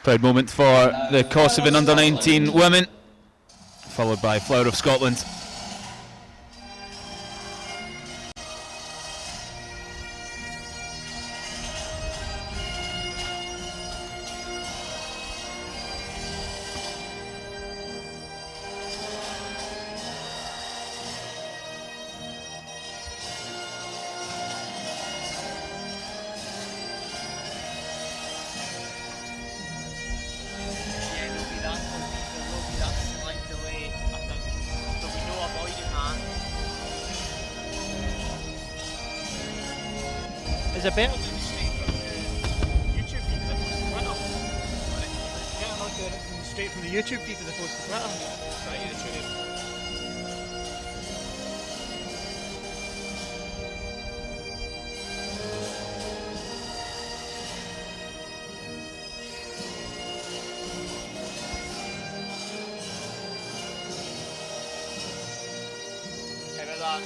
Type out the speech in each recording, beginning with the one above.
Proud moment for the Kosovo Under-19 women, followed by Flower of Scotland. Is it better doing straight from the YouTube feed as opposed to Twitter? Yeah, I'm not doing it straight from the YouTube feed as opposed to Twitter. Right, yeah, true. Okay, about that.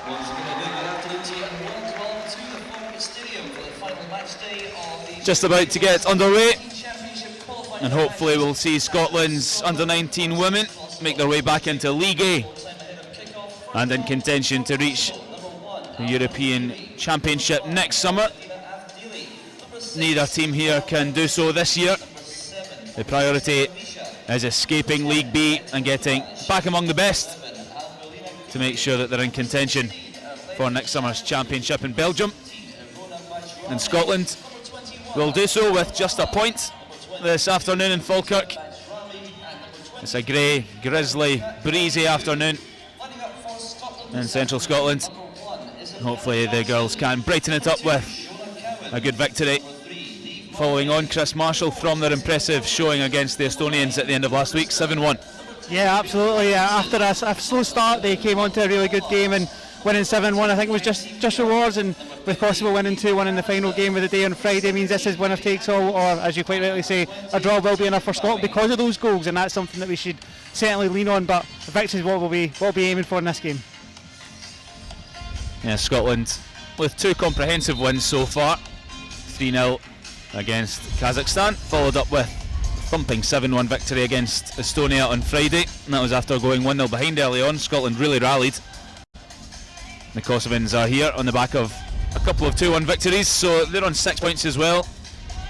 Once again, a good afternoon to you and welcome to the Falkirk Stadium for the final match day of the Just about to get underway, and hopefully we'll see Scotland's Under-19 women make their way back into League A and in contention to reach the European Championship next summer. Neither team here can do so this year. The priority is escaping League B and getting back among the best to make sure that they're in contention for next summer's championship in Belgium. And Scotland will do so with just a point this afternoon in Falkirk. It's a grey, grizzly, breezy afternoon in central Scotland. Hopefully the girls can brighten it up with a good victory, following on Chris Marshall from their impressive showing against the Estonians at the end of last week, 7-1. Yeah, absolutely. After a slow start, they came on to a really good game and winning 7-1. I think it was just rewards, and with Kosovo winning 2-1 in the final game of the day on Friday means this is winner takes all, or as you quite rightly say, a draw will be enough for Scotland because of those goals, and that's something that we should certainly lean on. But the victory is what we'll be aiming for in this game. Yeah, Scotland with two comprehensive wins so far, 3-0 against Kazakhstan, followed up with thumping 7-1 victory against Estonia on Friday, and that was after going 1-0 behind early on. Scotland really rallied. The Kosovans are here on the back of a couple of 2-1 victories, so they're on 6 points as well.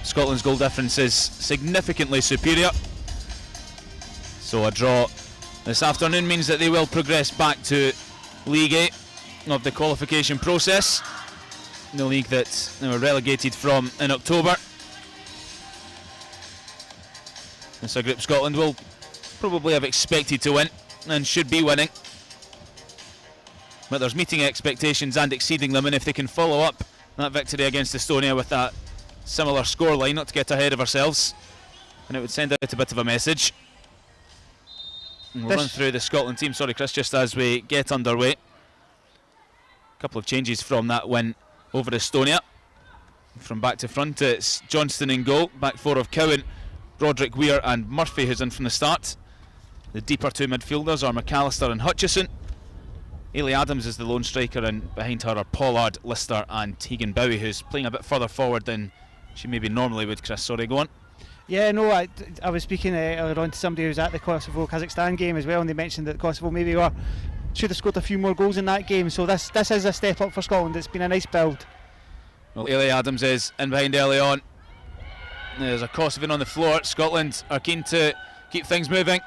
Scotland's goal difference is significantly superior, so a draw this afternoon means that they will progress back to League A of the qualification process, the league that they were relegated from in October. It's a group Scotland will probably have expected to win and should be winning, but there's meeting expectations and exceeding them, and if they can follow up that victory against Estonia with that similar scoreline, not to get ahead of ourselves, and it would send out a bit of a message. And we'll run through the Scotland team, sorry Chris, just as we get underway. A couple of changes from that win over Estonia. From back to front, it's Johnston in goal, back four of Cowan, Broderick, Weir and Murphy, who's in from the start. The deeper two midfielders are McAllister and Hutchison. Ailey Adams is the lone striker, and behind her are Pollard, Lister and Tegan Bowie, who's playing a bit further forward than she maybe normally would. Chris, sorry, go on. Yeah, no, I was speaking earlier on to somebody who was at the Kosovo-Kazakhstan game as well, and they mentioned that Kosovo maybe should have scored a few more goals in that game, so this is a step up for Scotland. It's been a nice build. Well, Ailey Adams is in behind early on. There's a Kosovan on the floor. Scotland are keen to keep things moving.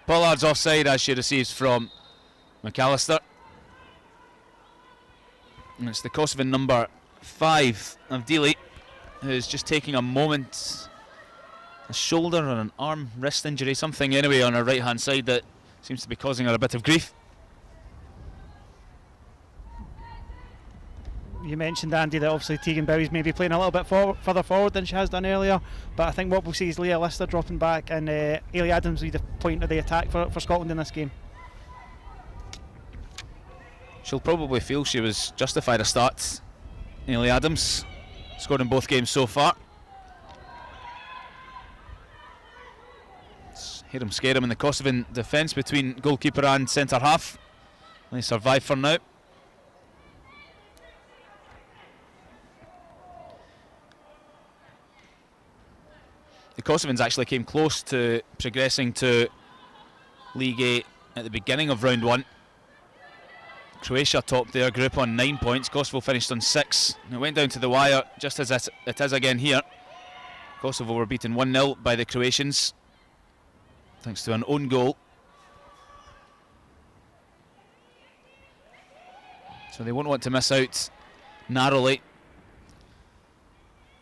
Pollard's offside as she receives from McAllister. And it's the Kosovan number 5 of Dealey, who's just taking a moment, a shoulder or an arm, wrist injury, something anyway on her right hand side that seems to be causing her a bit of grief. You mentioned, Andy, that obviously Tegan Bowie's maybe playing a little bit further forward than she has done earlier, but I think what we'll see is Leah Lister dropping back and Ailey Adams will be the point of the attack for Scotland in this game. She'll probably feel she was justified a start. Ailey Adams scored in both games so far. Hear him scare him in the Kosovan defence between goalkeeper and centre half. They survive for now. The Kosovans actually came close to progressing to League A at the beginning of round 1. Croatia topped their group on 9 points. Kosovo finished on 6. And it went down to the wire, just as it is again here. Kosovo were beaten 1-0 by the Croatians, thanks to an own goal. So they won't want to miss out narrowly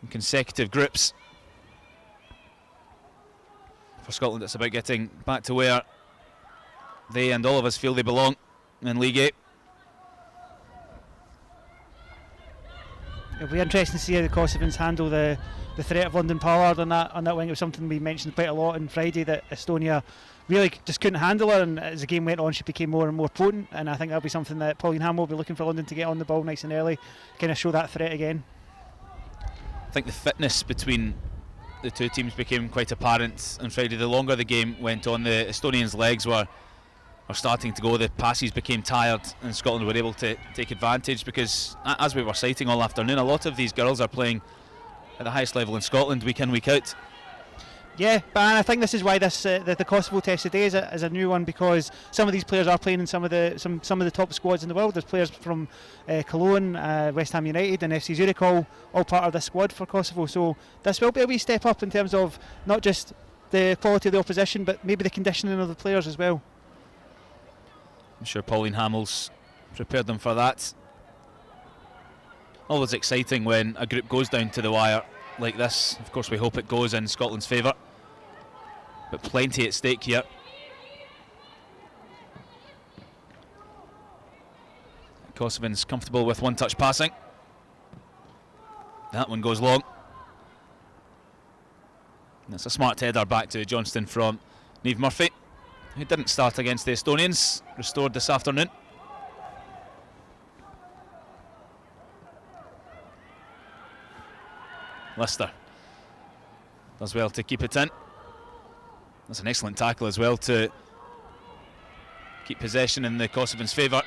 in consecutive groups. For Scotland, it's about getting back to where they and all of us feel they belong in League A. It'll be interesting to see how the Kosovans handle the threat of London Pollard on that wing. It was something we mentioned quite a lot on Friday, that Estonia really just couldn't handle her, and as the game went on she became more and more potent, and I think that'll be something that Pauline Hamill will be looking for London to get on the ball nice and early, kind of show that threat again. I think the fitness between the two teams became quite apparent on Friday. The longer the game went on, the Estonians' legs were starting to go, the passes became tired, and Scotland were able to take advantage, because as we were citing all afternoon, a lot of these girls are playing at the highest level in Scotland week in, week out. Yeah, but I think this is why this the Kosovo test today is a new one, because some of these players are playing in some of the top squads in the world. There's players from Cologne, West Ham United and FC Zurich all part of this squad for Kosovo, so this will be a wee step up in terms of not just the quality of the opposition, but maybe the conditioning of the players as well. I'm sure Pauline Hamill's prepared them for that. Always exciting when a group goes down to the wire like this. Of course we hope it goes in Scotland's favour, but plenty at stake here. Kosovans comfortable with one-touch passing. That one goes long. That's a smart header back to Johnston from Niamh Murphy, who didn't start against the Estonians, restored this afternoon. Lister does well to keep it in. That's an excellent tackle as well to keep possession in the Kosovans' favour.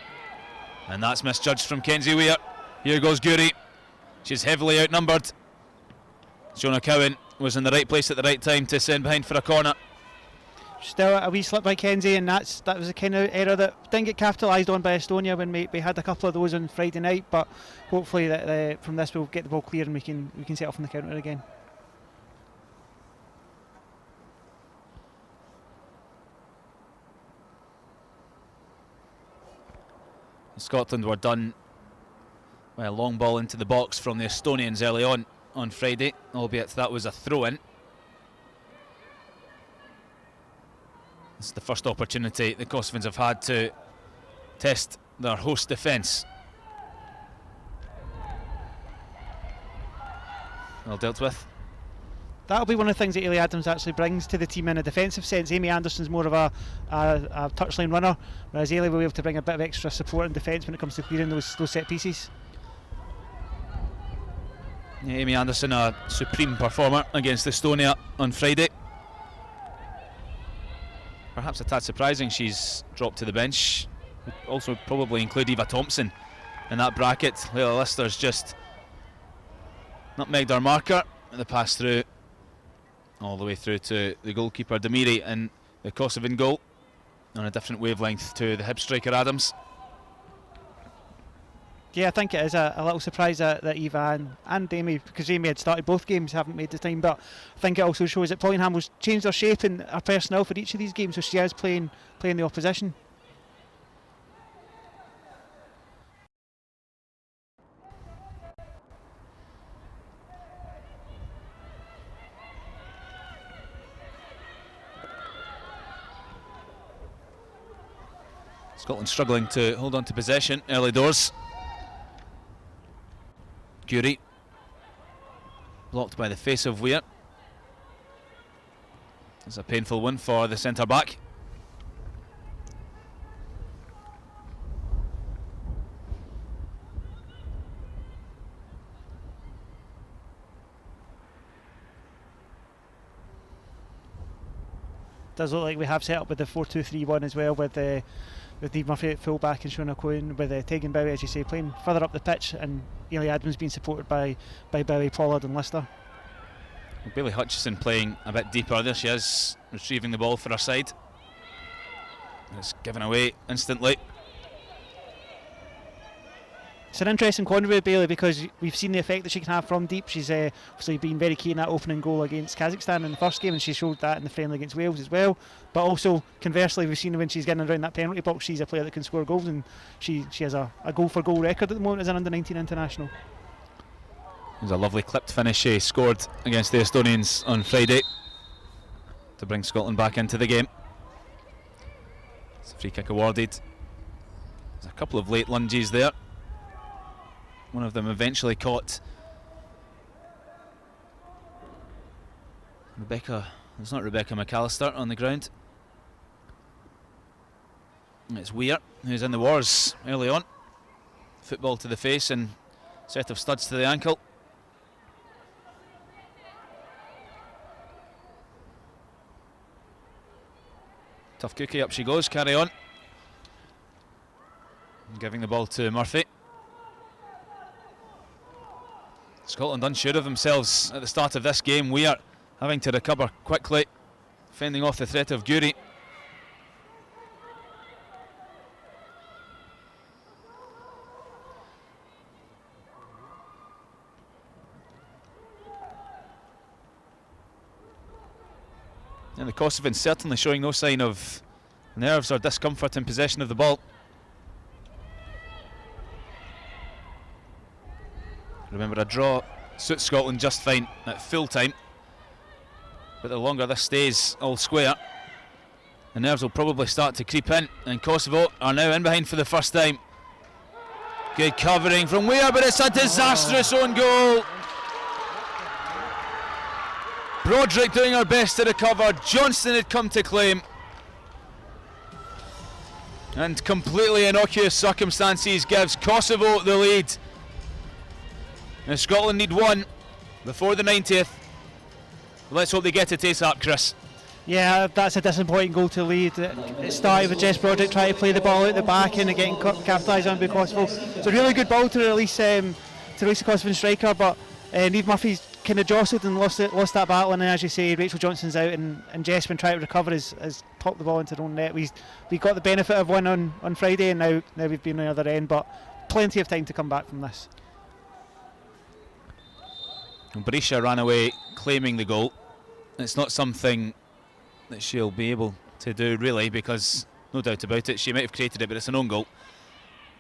And that's misjudged from Kenzie Weir. Here goes Guri. She's heavily outnumbered. Jonah Cowan was in the right place at the right time to send behind for a corner. Still a wee slip by Kenzie, and that was the kind of error that didn't get capitalised on by Estonia when we had a couple of those on Friday night, but hopefully that from this we'll get the ball clear and we can set off on the counter again. Scotland were done by a long ball into the box from the Estonians early on Friday, albeit that was a throw-in. This is the first opportunity the Kosovans have had to test their host defence. Well dealt with. That'll be one of the things that Ailey Adams actually brings to the team in a defensive sense. Amy Anderson's more of a touchline runner, whereas Ailey will be able to bring a bit of extra support in defence when it comes to clearing those set pieces. Yeah, Amy Anderson, a supreme performer against Estonia on Friday. Perhaps a tad surprising she's dropped to the bench. Would also probably include Eva Thompson in that bracket. Layla Lister's just nutmegged her marker, and the pass through all the way through to the goalkeeper Demiri, and the Kosovan goal on a different wavelength to the hip striker Adams. Yeah, I think it is a little surprise that Eva and Amy, because Amy had started both games, haven't made the time, but I think it also shows that Pauline Hamill's changed her shape and her personnel for each of these games, so she is playing the opposition. Scotland struggling to hold on to possession early doors. Guri blocked by the face of Weir. It's a painful one for the centre back. does look like we have set up with the 4-2-3-1 as well, with Niamh Murphy at full back and Shona Coyne, with Tegan Bowie, as you say, playing further up the pitch, and Ailey Adams being supported by Bowie, Pollard and Lister. Bailey Hutchison playing a bit deeper. There she is, retrieving the ball for her side. It's given away instantly. It's an interesting quandary with Bailey, because we've seen the effect that she can have from deep. She's obviously been very key in that opening goal against Kazakhstan in the first game, and she showed that in the friendly against Wales as well. But also, conversely, we've seen when she's getting around that penalty box, she's a player that can score goals, and she has a goal-for-goal record at the moment as an under-19 international. There's a lovely clipped finish she scored against the Estonians on Friday to bring Scotland back into the game. It's a free kick awarded. There's a couple of late lunges there. One of them eventually caught it's not Rebecca McAllister on the ground. It's Weir who's in the wars early on. Football to the face and set of studs to the ankle. Tough cookie, up she goes, carry on. Giving the ball to Murphy. Scotland unsure of themselves at the start of this game. We are having to recover quickly, fending off the threat of Guri. And the Kosovans certainly showing no sign of nerves or discomfort in possession of the ball. Remember, a draw suits Scotland just fine at full time, but the longer this stays all square, the nerves will probably start to creep in, and Kosovo are now in behind for the first time. Good covering from Weir, but it's a disastrous own goal. Broderick doing her best to recover. Johnston had come to claim, and completely innocuous circumstances gives Kosovo the lead. Now Scotland need one before the 90th. Let's hope they get it ASAP, Chris. Yeah, that's a disappointing goal to lead. It started with Jess Broderick trying to play the ball out the back and getting capitalised on by Kosovo. It's a really good ball to release the Kosovan striker, but Niamh Murphy's kind of jostled and lost that battle, and then, as you say, Rachel Johnston's out, and Jess, when trying to recover, has popped the ball into her own net. We got the benefit of one on Friday, and now we've been on the other end, but plenty of time to come back from this. Berisha ran away claiming the goal. It's not something that she'll be able to do really, because no doubt about it, she might have created it, but it's an own goal.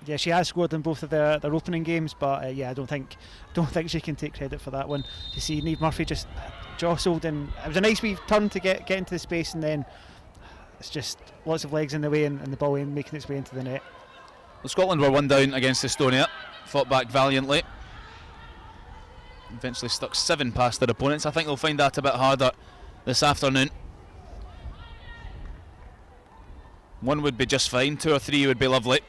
Yeah, she has scored in both of their opening games, but yeah, I don't think she can take credit for that one. You see, Niamh Murphy just jostled, and it was a nice wee turn to get into the space, and then it's just lots of legs in the way, and the ball making its way into the net. Well, Scotland were one down against Estonia, fought back valiantly. Eventually stuck 7 past their opponents. I think they'll find that a bit harder this afternoon. 1 would be just fine, 2 or 3 would be lovely.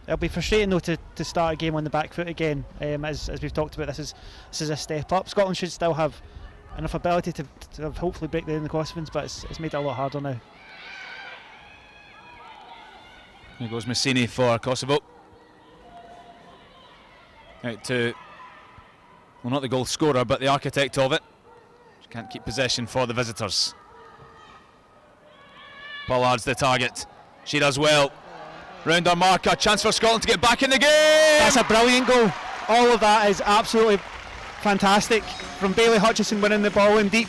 It'll be frustrating though to start a game on the back foot again. As we've talked about, this is a step up. Scotland should still have enough ability to hopefully break down the Kosovans, but it's made it a lot harder now. Here goes Messini for Kosovo. Out to, well, not the goal scorer, but the architect of it. She can't keep possession for the visitors. Pollard's the target. She does well. Round her marker, chance for Scotland to get back in the game! That's a brilliant goal. All of that is absolutely fantastic. From Bailey Hutchison winning the ball in deep,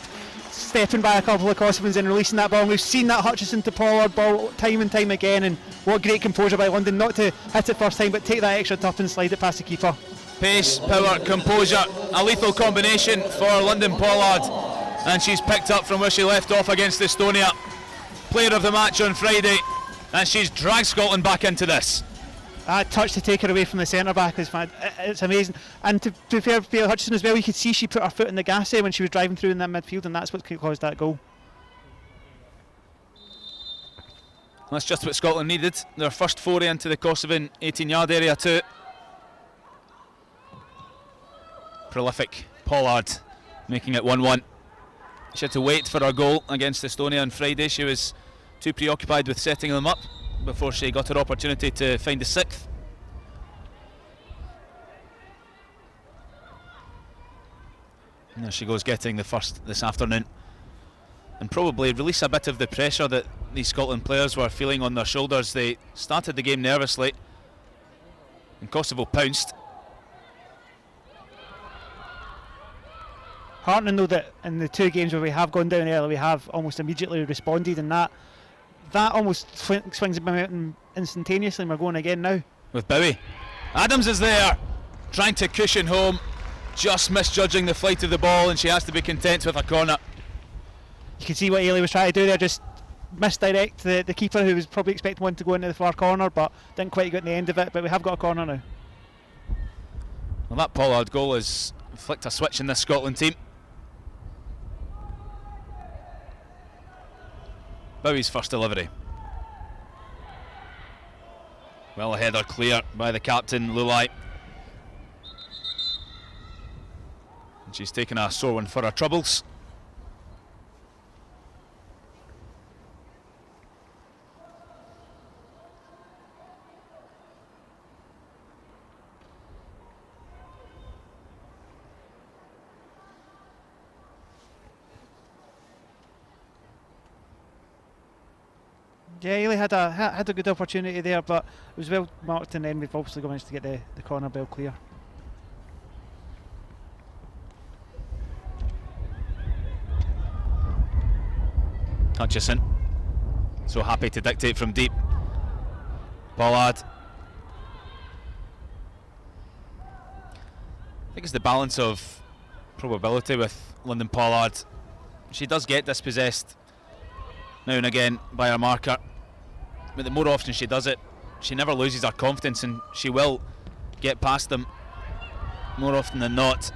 stepping by a couple of Kosovans and releasing that ball. And we've seen that Hutchison to Pollard ball time and time again, and what great composure by London, not to hit it first time, but take that extra tuff and slide it past the keeper. Pace, power, composure, a lethal combination for London Pollard, and she's picked up from where she left off against Estonia. Player of the match on Friday, and she's dragged Scotland back into this. That touch to take her away from the centre back is it's amazing. And to be fair, Bailey Hutchison as well, you could see she put her foot in the gas there when she was driving through in that midfield, and that's what caused that goal. That's just what Scotland needed. Their first foray into the Kosovan 18-yard area too. Prolific Pollard making it 1-1. She had to wait for her goal against Estonia on Friday. She was too preoccupied with setting them up before she got her opportunity to find the 6th. And there she goes, getting the first this afternoon, and probably release a bit of the pressure that these Scotland players were feeling on their shoulders. They started the game nervously, and Kosovo pounced. Heartening though that in the 2 games where we have gone down early, we have almost immediately responded, and that almost swings the momentum instantaneously, and we're going again now. With Bowie. Adams is there, trying to cushion home, just misjudging the flight of the ball, and she has to be content with a corner. You can see what Ailey was trying to do there, just misdirect the keeper, who was probably expecting one to go into the far corner, but didn't quite get in the end of it. But we have got a corner now. Well, that Pollard goal has flicked a switch in this Scotland team. Bowie's first delivery. Well, a header clear by the captain, Lulai. And she's taken a sore one for her troubles. Yeah, Ailey had a good opportunity there, but it was well marked, and then we've obviously managed to get the corner ball clear. Hutchison, so happy to dictate from deep. Pollard. I think it's the balance of probability with London Pollard. She does get dispossessed now and again by her marker, but the more often she does it, she never loses her confidence, and she will get past them more often than not.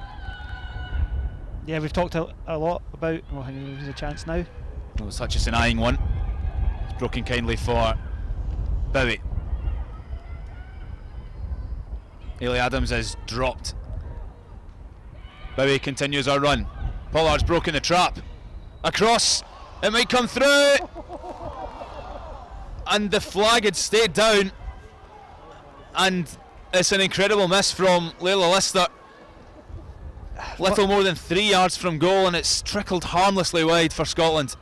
Yeah, we've talked a lot about, well, I think there's a chance now. It was Hutchison eyeing one. It's broken kindly for Bowie. Ailey Adams is dropped. Bowie continues her run. Pollard's broken the trap. Across, it might come through, and the flag had stayed down, and it's an incredible miss from Layla Lister. Little more than 3 yards from goal, and it's trickled harmlessly wide for Scotland.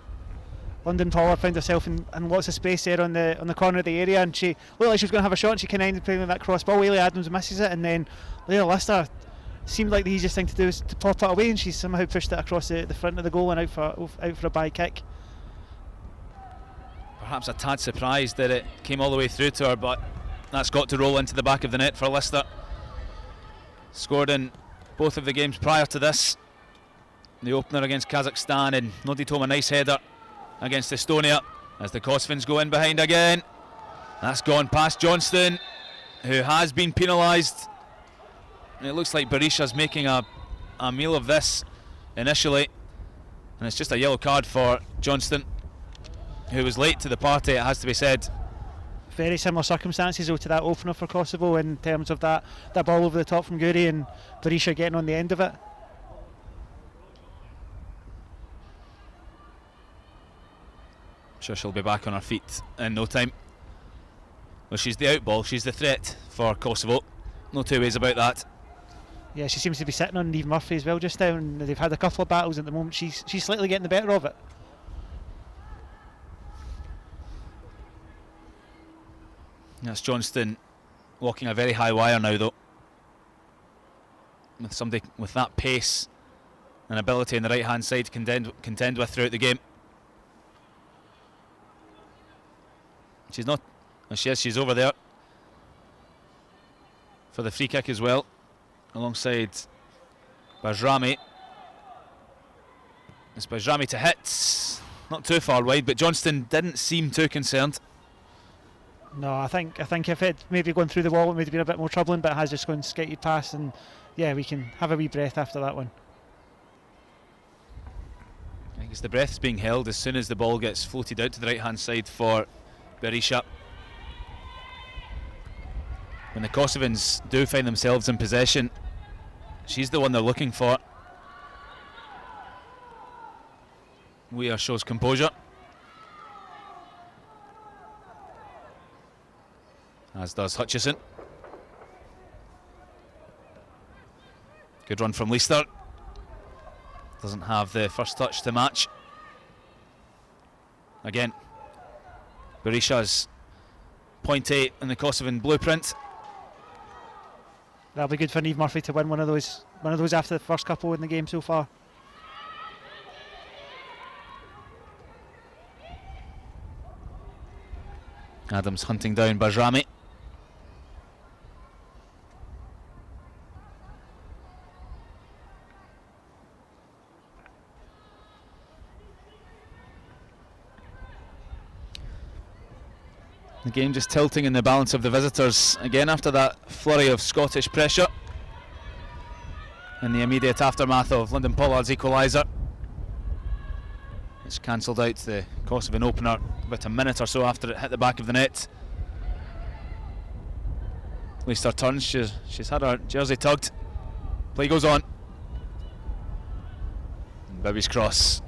London Pollard found herself in lots of space there on the corner of the area, and she looked like she was going to have a shot, and she kind of ended up playing with that cross ball. Ailey Adams misses it, and then Layla Lister seemed like the easiest thing to do is to pop it away, and she somehow pushed it across the front of the goal and out for a by kick. Perhaps a tad surprised that it came all the way through to her, but that's got to roll into the back of the net for Lister. Scored in both of the games prior to this. The opener against Kazakhstan, and Nodi Toma, nice header against Estonia, as the Kosovans go in behind again. That's gone past Johnston, who has been penalised. It looks like Berisha's making a meal of this initially, and it's just a yellow card for Johnston, who was late to the party, it has to be said. Very similar circumstances though to that opener for Kosovo, in terms of that ball over the top from Guri and Berisha getting on the end of it. I'm sure she'll be back on her feet in no time. Well, she's the outball, she's the threat for Kosovo, no two ways about that. Yeah, she seems to be sitting on Eve Murphy as well just now, and they've had a couple of battles at the moment. She's slightly getting the better of it. That's Johnston walking a very high wire now, though, with somebody with that pace and ability on the right hand side to contend with throughout the game. She's not, and she's over there for the free kick as well, alongside Bajrami. It's Bajrami to hit, not too far wide, but Johnston didn't seem too concerned. No, I think if it maybe gone through the wall, it would have been a bit more troubling, but it has just gone skated past, and yeah, we can have a wee breath after that one. I think it's the breath's being held as soon as the ball gets floated out to the right hand side for Berisha. When the Kosovans do find themselves in possession, she's the one they're looking for. Weir shows composure, as does Hutchison. Good run from Leicester. Doesn't have the first touch to match. Again, Berisha's 0.8 in the Kosovan blueprint. That'll be good for Niamh Murphy to win one of those after the first couple in the game so far. Adams hunting down Bajrami. The game just tilting in the balance of the visitors again after that flurry of Scottish pressure in the immediate aftermath of Lyndon Pollard's equaliser. It's cancelled out the Kosovan opener about a minute or so after it hit the back of the net. Leicester turns, she's had her jersey tugged. Play goes on. And Bibby's cross,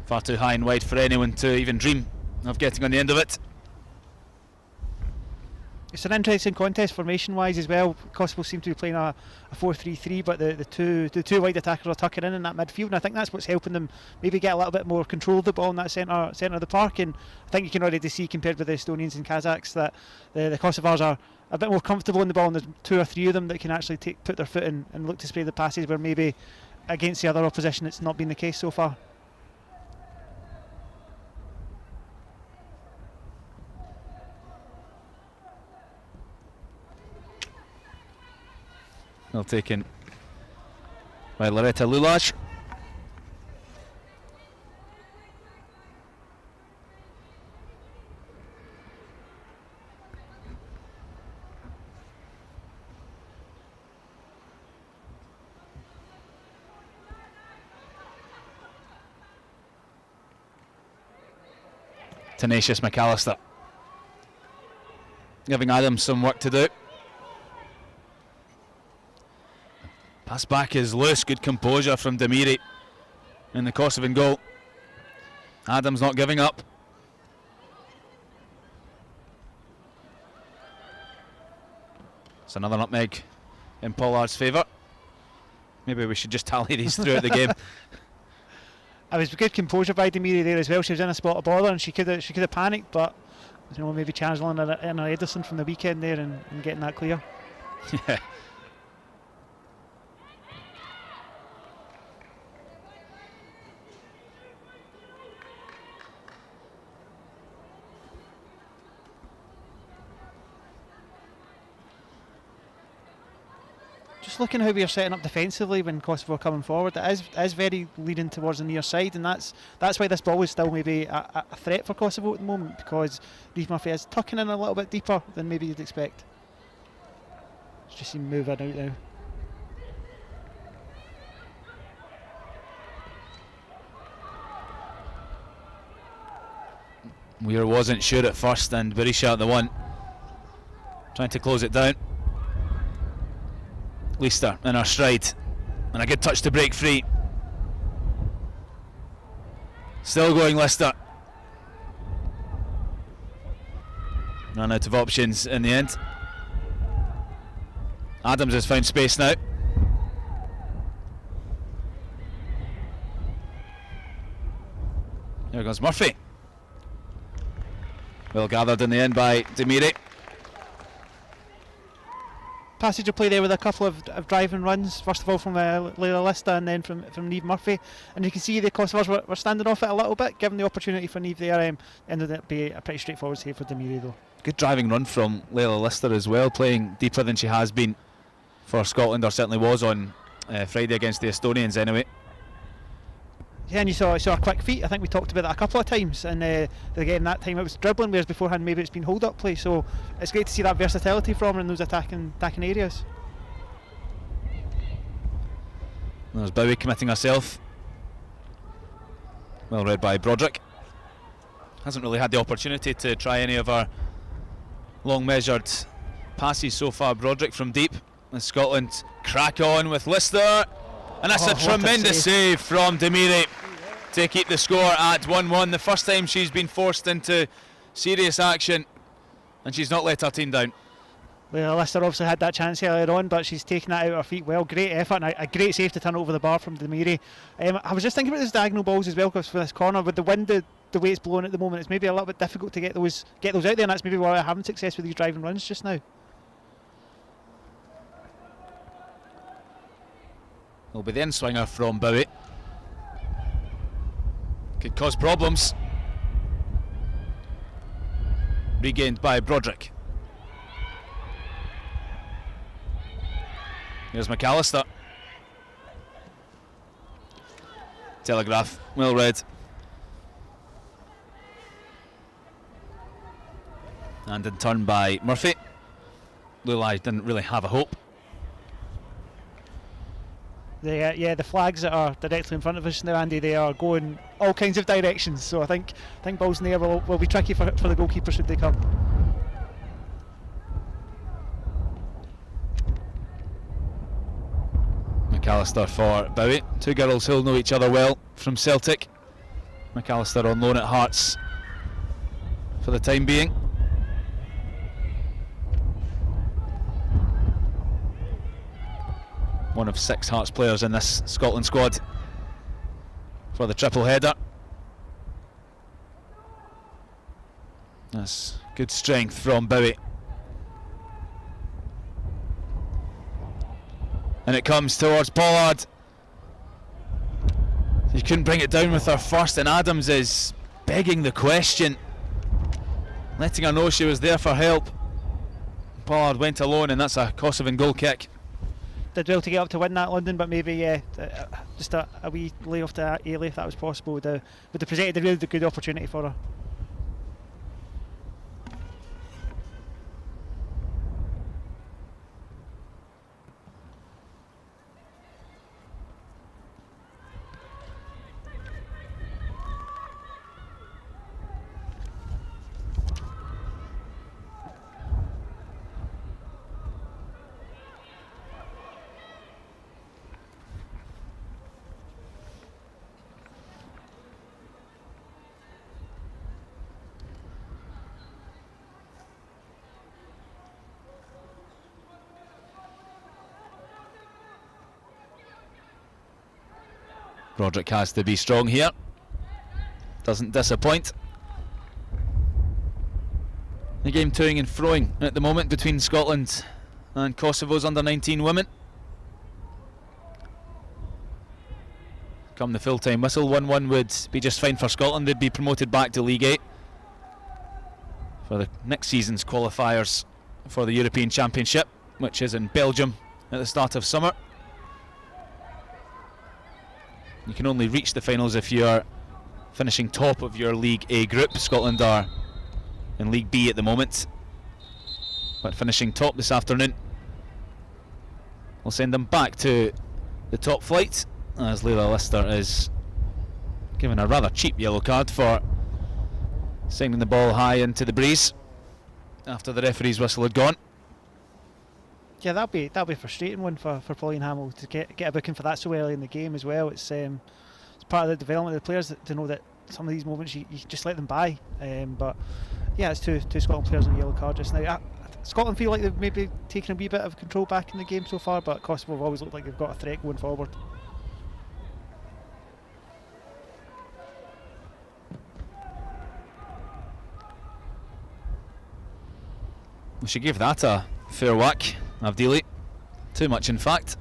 far too high and wide for anyone to even dream of getting on the end of it. It's an interesting contest formation-wise as well. Kosovo seem to be playing a 4-3-3, but the two wide attackers are tucking in that midfield, and I think that's what's helping them maybe get a little bit more control of the ball in that centre of the park. And I think you can already see, compared with the Estonians and Kazakhs, that the Kosovars are a bit more comfortable in the ball, and there's 2 or 3 of them that can actually put their foot in and look to spray the passes, where maybe against the other opposition it's not been the case so far. Well taken by Loretta Lulash. Tenacious McAllister giving Adams some work to do. Pass back is loose, good composure from Demiri in the Kosovan goal. Adams not giving up. It's another nutmeg in Pollard's favour. Maybe we should just tally these throughout the game. It was good composure by Demiri there as well. She was in a spot of bother and she could have panicked, but maybe channeling her Ederson from the weekend there and getting that clear. Yeah. Just looking how we are setting up defensively when Kosovo are coming forward, it is very leading towards the near side, and that's why this ball is still maybe a threat for Kosovo at the moment, because Niamh Murphy is tucking in a little bit deeper than maybe you'd expect. It's just seen moving out now. Weir wasn't sure at first, and Berisha at the one, trying to close it down. Leicester in her stride, and a good touch to break free. Still going Leicester. Ran out of options in the end. Adams has found space now. There goes Murphy. Well gathered in the end by Demiri. Passage of play there with a couple of driving runs, first of all from Leila Lista and then from Niamh Murphy, and you can see the Kosovars were standing off it a little bit, given the opportunity for Niamh there. Ended up being a pretty straightforward save for Demiri though. Good driving run from Leila Lister as well, playing deeper than she has been for Scotland, or certainly was on Friday against the Estonians anyway. Yeah, and you saw a quick feet. I think we talked about that a couple of times, and again that time it was dribbling, whereas beforehand maybe it's been hold-up play. So it's great to see that versatility from her in those attacking areas. There's Bowie committing herself. Well read by Broderick. Hasn't really had the opportunity to try any of her long measured passes so far. Broderick from deep, and Scotland crack on with Lister. And that's a tremendous save from Demiri. to keep the score at 1-1. The first time she's been forced into serious action, and she's not let her team down. Well, Lister obviously had that chance earlier on, but she's taken that out of her feet well. Great effort and a great save to turn it over the bar from Demiri. I was just thinking about those diagonal balls as well, because for this corner, with the wind, the way it's blowing at the moment, it's maybe a little bit difficult to get those out there, and that's maybe why I'm having success with these driving runs just now. Will be the in-swinger from Bowie. Could cause problems. Regained by Broderick. Here's McAllister. Telegraph, well read. And in turn by Murphy. Lulai didn't really have a hope. The flags that are directly in front of us now, Andy, they are going all kinds of directions. So I think balls in the air will be tricky for the goalkeeper should they come. McAllister for Bowie. Two girls who'll know each other well from Celtic. McAllister on loan at Hearts for the time being. One of 6 Hearts players in this Scotland squad for the triple header. That's good strength from Bowie. And it comes towards Pollard. She couldn't bring it down with her first, and Adams is begging the question, letting her know she was there for help. Pollard went alone, and that's a Kosovan goal kick. Did well to get up to win that, London, but maybe just a wee lay off to Ailey if that was possible. Would have presented a really good opportunity for her. Broderick has to be strong here. Doesn't disappoint. The game toing and froing at the moment between Scotland and Kosovo's under-19 women. Come the full-time whistle, 1-1 would be just fine for Scotland. They'd be promoted back to League 8 for the next season's qualifiers for the European Championship, which is in Belgium at the start of summer. You can only reach the finals if you're finishing top of your League A group. Scotland are in League B at the moment, but finishing top this afternoon will send them back to the top flight, as Leila Lister is given a rather cheap yellow card for sending the ball high into the breeze after the referee's whistle had gone. Yeah, that'll be a frustrating one for Pauline Hamill to get a booking for that so early in the game as well. It's part of the development of the players to know that some of these moments you just let them by. But yeah, it's two Scotland players on a yellow card just now. Scotland feel like they've maybe taken a wee bit of control back in the game so far, but Kosovo have always looked like they've got a threat going forward. We should give that a fair whack, Avdili. Too much, in fact.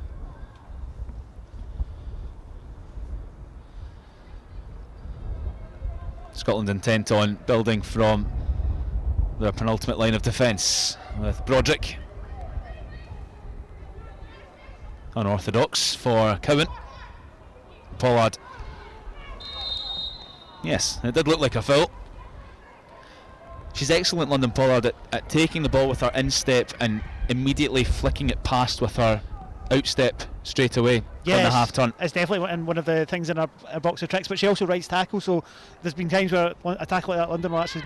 Scotland intent on building from their penultimate line of defence with Broderick. Unorthodox for Cowan. Pollard. Yes, it did look like a foul. She's excellent, London Pollard, at taking the ball with her instep and immediately flicking it past with her outstep straight away on the half turn. It's definitely one of the things in her box of tricks, but she also rides tackle, so there's been times where a tackle like that London will actually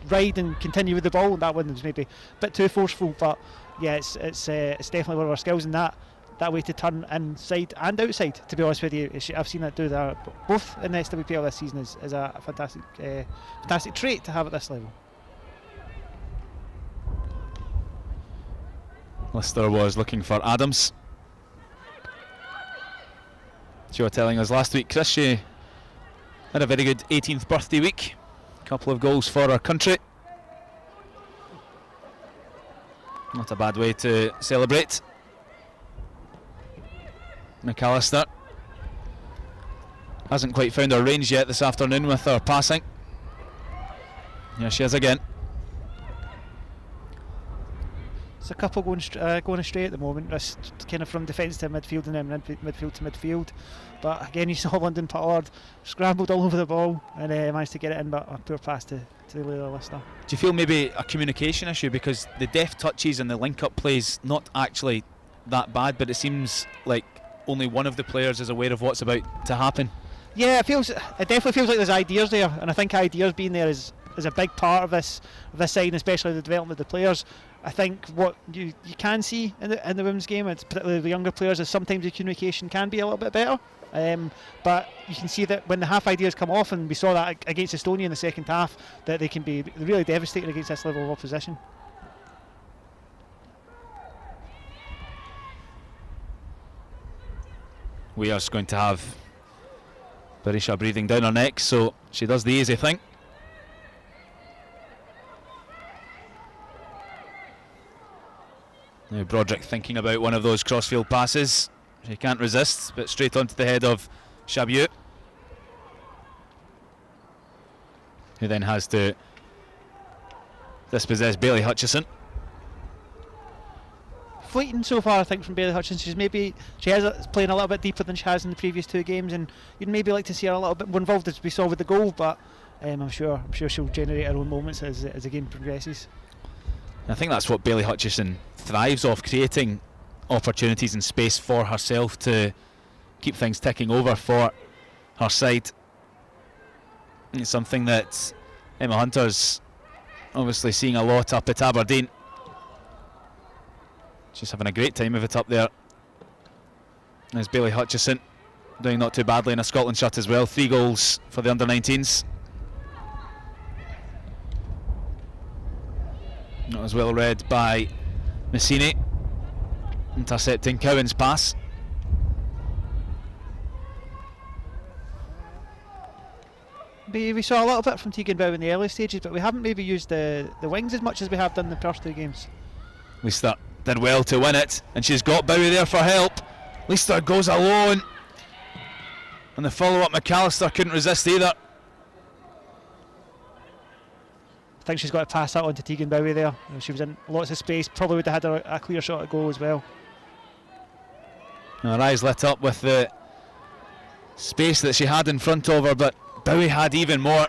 ride and continue with the ball, and that one was maybe a bit too forceful, but yeah, it's definitely one of her skills, and that that way to turn inside and outside, to be honest with you. I've seen that do that both in the SWPL this season is a fantastic trait to have at this level. Lister was looking for Adams. She was telling us last week, Chris, she had a very good 18th birthday week. A couple of goals for her country. Not a bad way to celebrate. McAllister hasn't quite found her range yet this afternoon with her passing. Here she is again. It's a couple going astray at the moment, just kind of from defence to midfield and then midfield to midfield. But again, you saw London Pollard scrambled all over the ball and managed to get it in, but a poor pass to Leila Lister. Do you feel maybe a communication issue, because the deft touches and the link-up plays not actually that bad, but it seems like only one of the players is aware of what's about to happen? Yeah, it definitely feels like there's ideas there, and I think ideas being there is a big part of this side, especially the development of the players. I think what you can see in the women's game, it's particularly the younger players, is sometimes the communication can be a little bit better. But you can see that when the half ideas come off, and we saw that against Estonia in the second half, that they can be really devastating against this level of opposition. We are going to have Berisha breathing down her neck, so she does the easy thing. Now Broderick thinking about one of those crossfield passes. She can't resist, but straight onto the head of Chabieu, who then has to dispossess Bailey Hutchison. Fleeting so far, I think, from Bailey Hutchison. She is playing a little bit deeper than she has in the previous two games, and you'd maybe like to see her a little bit more involved, as we saw with the goal. But I'm sure she'll generate her own moments as the game progresses. I think that's what Bailey Hutchison thrives off, creating opportunities and space for herself to keep things ticking over for her side. It's something that Emma Hunter's obviously seeing a lot up at Aberdeen. She's having a great time of it up there. There's Bailey Hutchison doing not too badly in a Scotland shirt as well. 3 goals for the Under-19s. Not as well read by Messini, intercepting Cowan's pass. We saw a little bit from Tegan Bow in the early stages, but we haven't maybe used the wings as much as we have done in the first 2 games. Lister did well to win it, and she's got Bowie there for help. Lister goes alone, and the follow-up McAllister couldn't resist either. I think she's got to pass that on to Tegan Bowie there. She was in lots of space, probably would have had a clear shot at goal as well. Her eyes lit up with the space that she had in front of her, but Bowie had even more.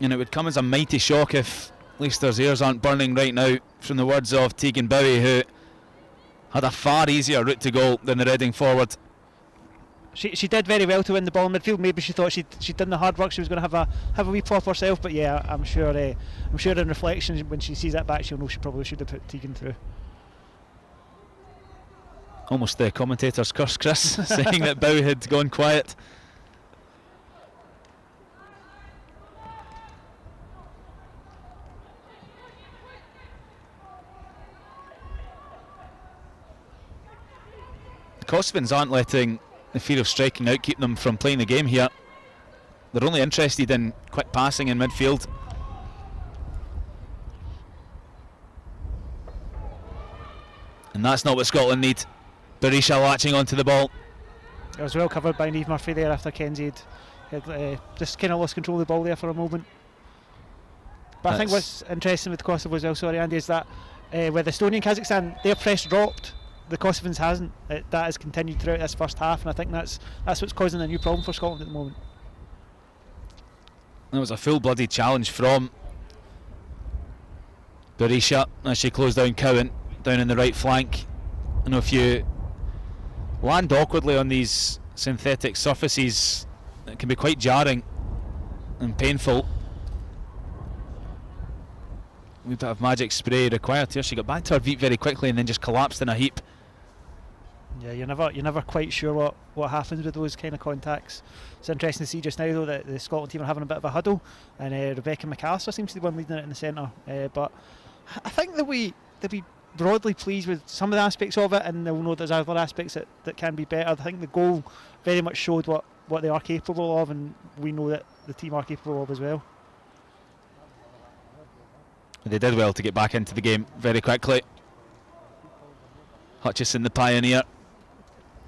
And it would come as a mighty shock if Leicester's ears aren't burning right now from the words of Tegan Bowie, who had a far easier route to goal than the Reading forward. She did very well to win the ball in midfield. Maybe she thought she'd done the hard work. She was going to have a wee pop herself. But yeah, I'm sure in reflection, when she sees that back, she'll know she probably should have put Tegan through. Almost the commentator's curse, Chris, saying that Bowie had gone quiet. The Kosovans aren't letting the fear of striking out keep them from playing the game here. They're only interested in quick passing in midfield. And that's not what Scotland need. Berisha latching onto the ball. It was well covered by Niamh Murphy there after Kenzie had just kind of lost control of the ball there for a moment. But I think what's interesting with Kosovo as well, sorry Andy, is that with Estonia and Kazakhstan, their press dropped. The Kosovans hasn't. That has continued throughout this first half, and I think that's what's causing a new problem for Scotland at the moment. That was a full-blooded challenge from Berisha as she closed down Cowan down in the right flank. I know if you land awkwardly on these synthetic surfaces, it can be quite jarring and painful. wee bit of magic spray required here. She got back to her feet very quickly and then just collapsed in a heap. Yeah, you're never quite sure what happens with those kind of contacts. It's interesting to see just now though that the Scotland team are having a bit of a huddle, and Rebecca McAllister seems to be the one leading it in the centre. But I think they'll be broadly pleased with some of the aspects of it, and they'll know there's other aspects that can be better. I think the goal very much showed what they are capable of, and we know that the team are capable of as well. They did well to get back into the game very quickly. Hutchison, the pioneer,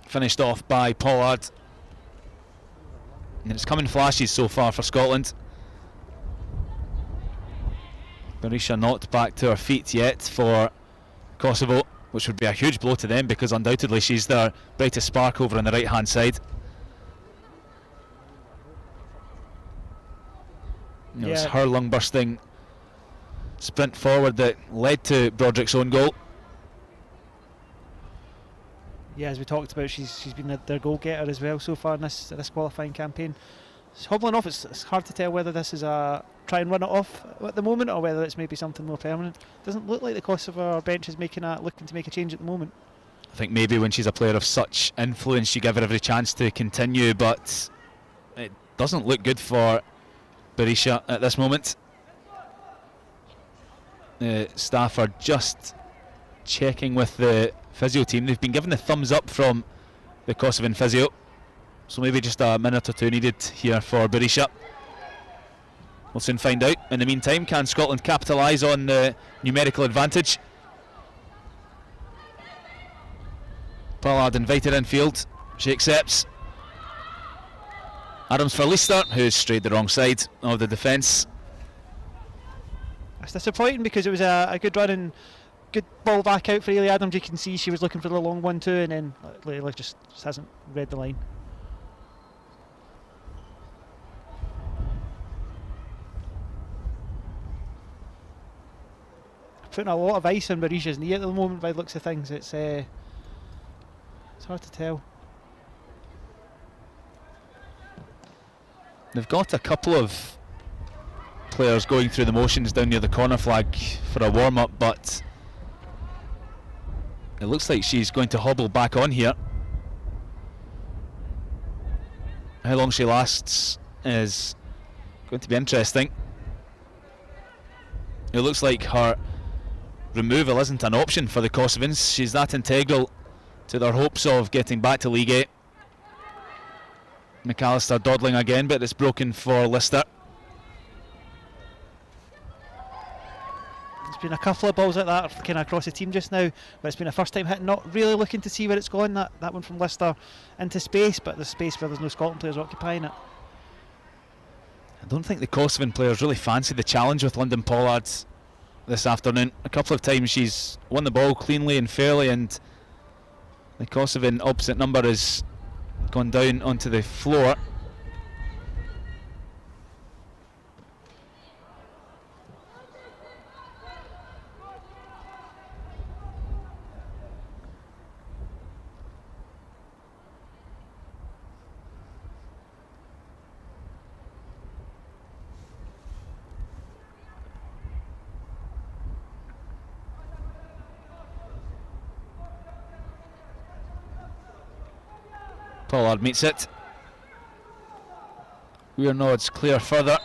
finished off by Pollard. And it's come in flashes so far for Scotland. Berisha not back to her feet yet for Kosovo, which would be a huge blow to them because undoubtedly she's their brightest spark over on the right hand side. It was her lung bursting sprint forward that led to Broderick's own goal. Yeah, as we talked about, she's been their goal getter as well so far in this qualifying campaign. It's hobbling off. It's hard to tell whether this is a try and run it off at the moment or whether it's maybe something more permanent. Doesn't look like the Kosovo bench is looking to make a change at the moment. I think maybe when she's a player of such influence, you give her every chance to continue, but it doesn't look good for Berisha at this moment. The staff are just checking with the physio team. They've been given the thumbs up from the Kosovan physio, so maybe just a minute or two needed here for Berisha. We'll soon find out. In the meantime, can Scotland capitalise on the numerical advantage? Pollard invited infield. She accepts. Adams for Leicester, who's strayed the wrong side of the defence. It's disappointing because it was a good run and good ball back out for Ailey Adams. You can see she was looking for the long one too, and then Layla just hasn't read the line. Putting a lot of ice on Berisha's knee at the moment by the looks of things. It's hard to tell. They've got a couple of players going through the motions down near the corner flag for a warm-up, but it looks like she's going to hobble back on here. How long she lasts is going to be interesting. It looks like her removal isn't an option for the Kosovans. She's that integral to their hopes of getting back to League A. McAllister dawdling again, but it's broken for Lister. There's been a couple of balls like that kind of across the team just now, but it's been a first time hit, not really looking to see where it's gone. That one from Lister into space, but the space where there's no Scotland players occupying it. I don't think the Kosovan players really fancy the challenge with Lyndon Pollard this afternoon. A couple of times she's won the ball cleanly and fairly, and the Kosovan opposite number has gone down onto the floor. Pollard meets it. Weir nods clear further.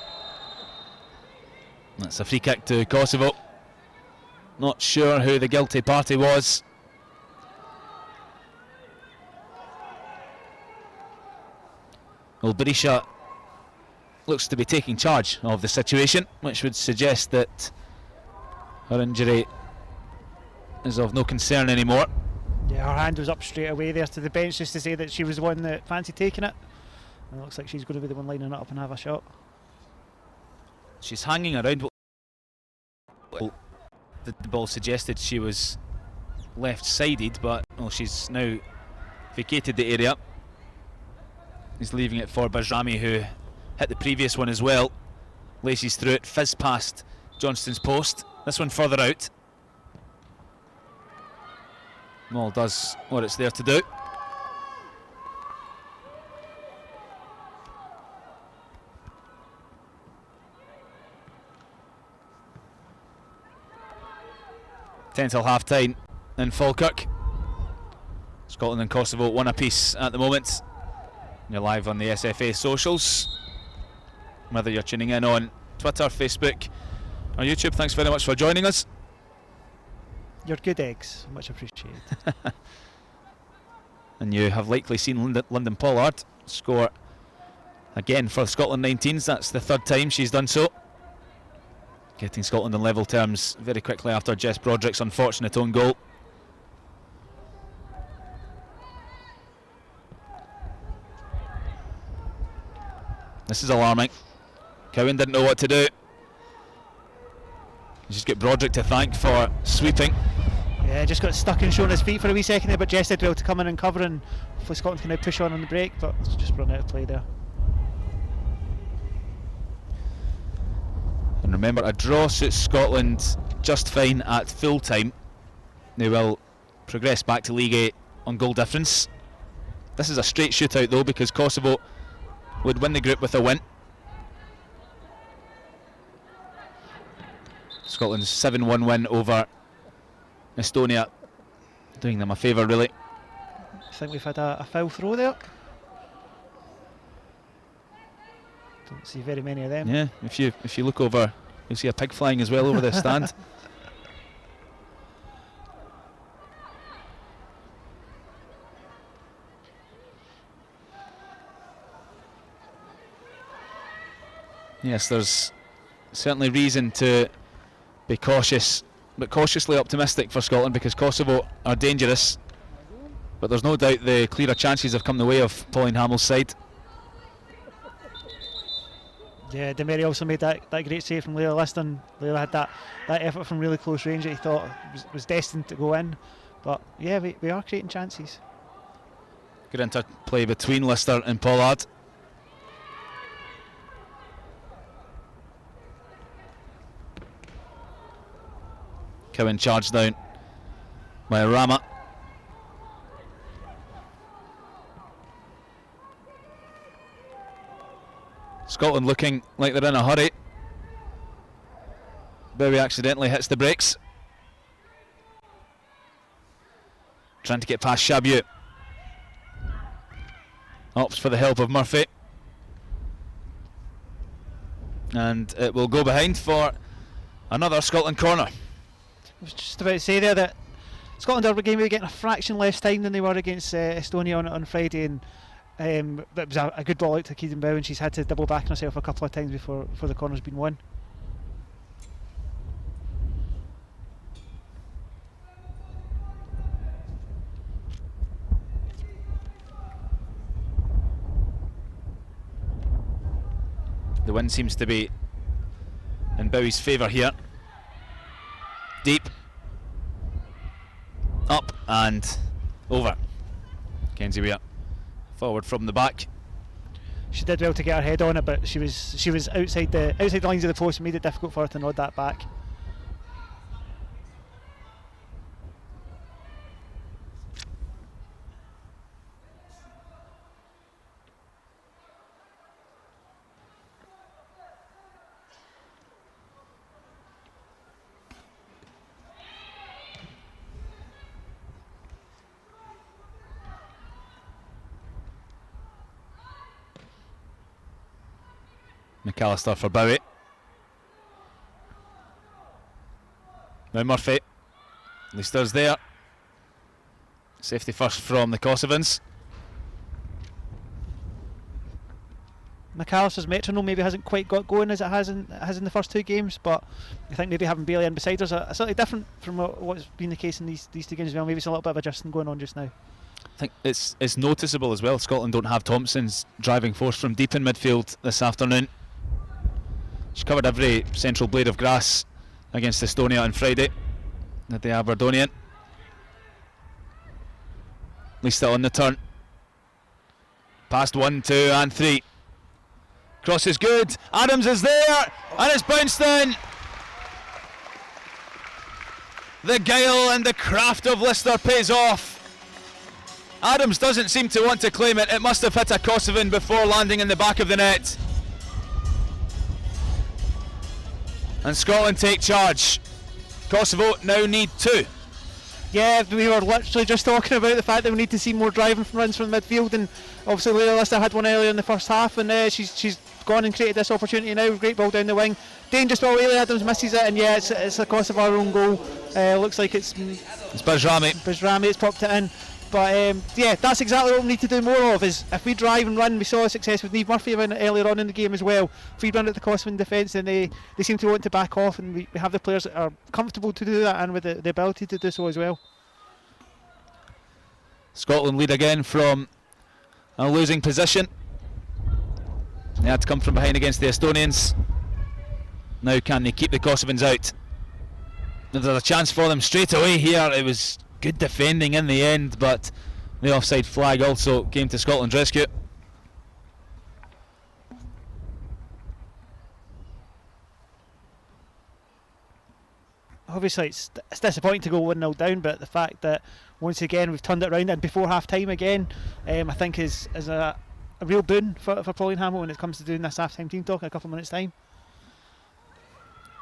That's a free kick to Kosovo. Not sure who the guilty party was. Well, Berisha looks to be taking charge of the situation, which would suggest that her injury is of no concern anymore. Yeah, her hand was up straight away there to the bench just to say that she was the one that fancied taking it. And it looks like she's going to be the one lining it up and have a shot. She's hanging around. Well, the ball suggested she was left-sided, but well, she's now vacated the area. He's leaving it for Bajrami, who hit the previous one as well. Laces through it, fizz past Johnston's post. This one further out. Maul does what it's there to do. 10 till half time in Falkirk. Scotland and Kosovo 1 apiece at the moment. You're live on the SFA socials, whether you're tuning in on Twitter, Facebook or YouTube. Thanks very much for joining us. You're good eggs, much appreciated. And you have likely seen Lyndon Pollard score again for Scotland 19s. That's the 3rd time she's done so, getting Scotland in level terms very quickly after Jess Broderick's unfortunate own goal. This is alarming. Cowan didn't know what to do. You just get Broderick to thank for sweeping. Yeah, just got stuck and shown his feet for a wee second there, but Jess did well to come in and cover, and hopefully Scotland can now push on the break, but it's just run out of play there. And remember, a draw suits Scotland just fine at full time. They will progress back to League A on goal difference. This is a straight shootout though, because Kosovo would win the group with a win. Scotland's 7-1 win over Estonia doing them a favour, really. I think we've had a foul throw there. Don't see very many of them. Yeah, if you look over, you'll see a pig flying as well over the stand. Yes, there's certainly reason to be cautious, but cautiously optimistic for Scotland, because Kosovo are dangerous, but there's no doubt the clearer chances have come the way of Pauline Hamill's side. Yeah, Demary also made that great save from Layla Liston. Layla had that effort from really close range that he thought was destined to go in, but yeah, we are creating chances. Good interplay between Lister and Pollard. Cowan charged down by Rama. Scotland looking like they're in a hurry. Bowie accidentally hits the brakes. Trying to get past Shabu. Opts for the help of Murphy. And it will go behind for another Scotland corner. I was just about to say there that Scotland are getting a fraction less time than they were against Estonia on Friday, and it was a good ball out to Keegan Bow, and she's had to double back on herself a couple of times before the corner's been won. The wind seems to be in Bowie's favour here. Deep, up and over. Kenzie Weir forward from the back. She did well to get her head on it, but she was outside the lines of the post and made it difficult for her to nod that back. McAllister for Bowie. Now Murphy. Leicester's there. Safety first from the Kosovans. McAllister's metronome maybe hasn't quite got going as it has in the first 2 games, but I think maybe having Bailey in beside us are slightly different from what's been the case in these 2 games as well. Maybe it's a little bit of adjusting going on just now. I think it's noticeable as well. Scotland don't have Thompson's driving force from deep in midfield this afternoon. She covered every central blade of grass against Estonia on Friday at the Aberdonian. Lisa on the turn. Past 1, 2 and 3. Cross is good. Adams is there and it's bounced in. The guile and the craft of Lister pays off. Adams doesn't seem to want to claim it. It must have hit a Kosovan before landing in the back of the net. And Scotland take charge. Kosovo now need 2. Yeah, we were literally just talking about the fact that we need to see more driving runs from midfield, and obviously Leila Lister had one earlier in the first half, and she's gone and created this opportunity now. Great ball down the wing, dangerous ball. Ailey Adams misses it, and yeah, it's a Kosovo own goal. Looks like it's Bajrami. Bajrami has popped it in. But yeah, that's exactly what we need to do more of. Is if we drive and run, we saw a success with Niamh Murphy earlier on in the game as well. If we run at the Kosovan defence, then they seem to want to back off, and we have the players that are comfortable to do that and with the ability to do so as well. Scotland lead again from a losing position. They had to come from behind against the Estonians. Now can they keep the Kosovans out? There's a chance for them straight away here. It was good defending in the end, but the offside flag also came to Scotland's rescue. Obviously it's disappointing to go 1-0 down, but the fact that once again we've turned it around and before half time again, I think is a real boon for Pauline Hamill when it comes to doing this half time team talk in a couple of minutes time.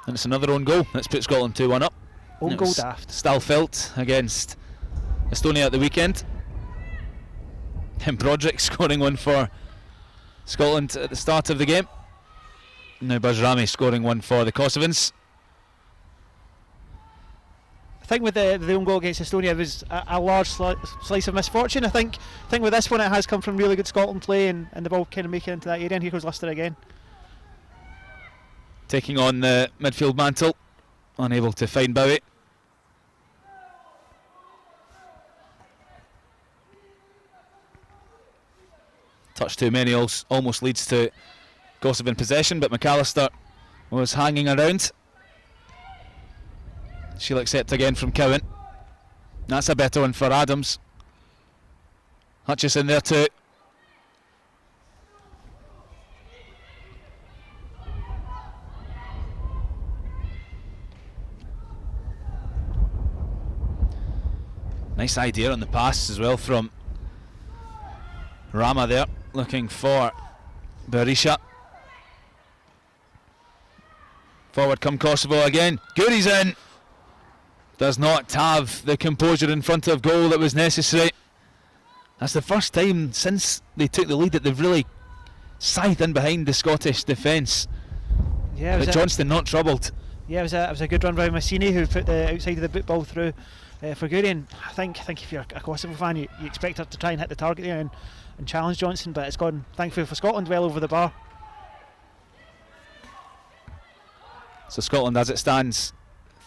And it's another own goal that's put Scotland 2-1 up. Own goal daft. Stalfelt against Estonia at the weekend. And Broderick scoring one for Scotland at the start of the game. Now Bajrami scoring one for the Kosovans. I think with the own goal against Estonia, it was a large slice of misfortune. I think with this one it has come from really good Scotland play and the ball kind of making it into that area, and here goes Lister again. Taking on the midfield mantle, unable to find Bowie. Touch too many almost leads to Kosovan possession, but McAllister was hanging around. She'll accept again from Cowan. That's a better one for Adams. Hutchison there too. Nice idea on the pass as well from Rama there, looking for Berisha. Forward come Kosovo again. Gouri's in. Does not have the composure in front of goal that was necessary. That's the first time since they took the lead that they've really scythed in behind the Scottish defence. Yeah, but Johnston not troubled. Yeah, it was a good run by Massini, who put the outside of the boot ball through for Gouri. And I think if you're a Kosovo fan, you expect her to try and hit the target there and challenge Johnston, but it's gone, thankfully for Scotland, well over the bar. So Scotland, as it stands,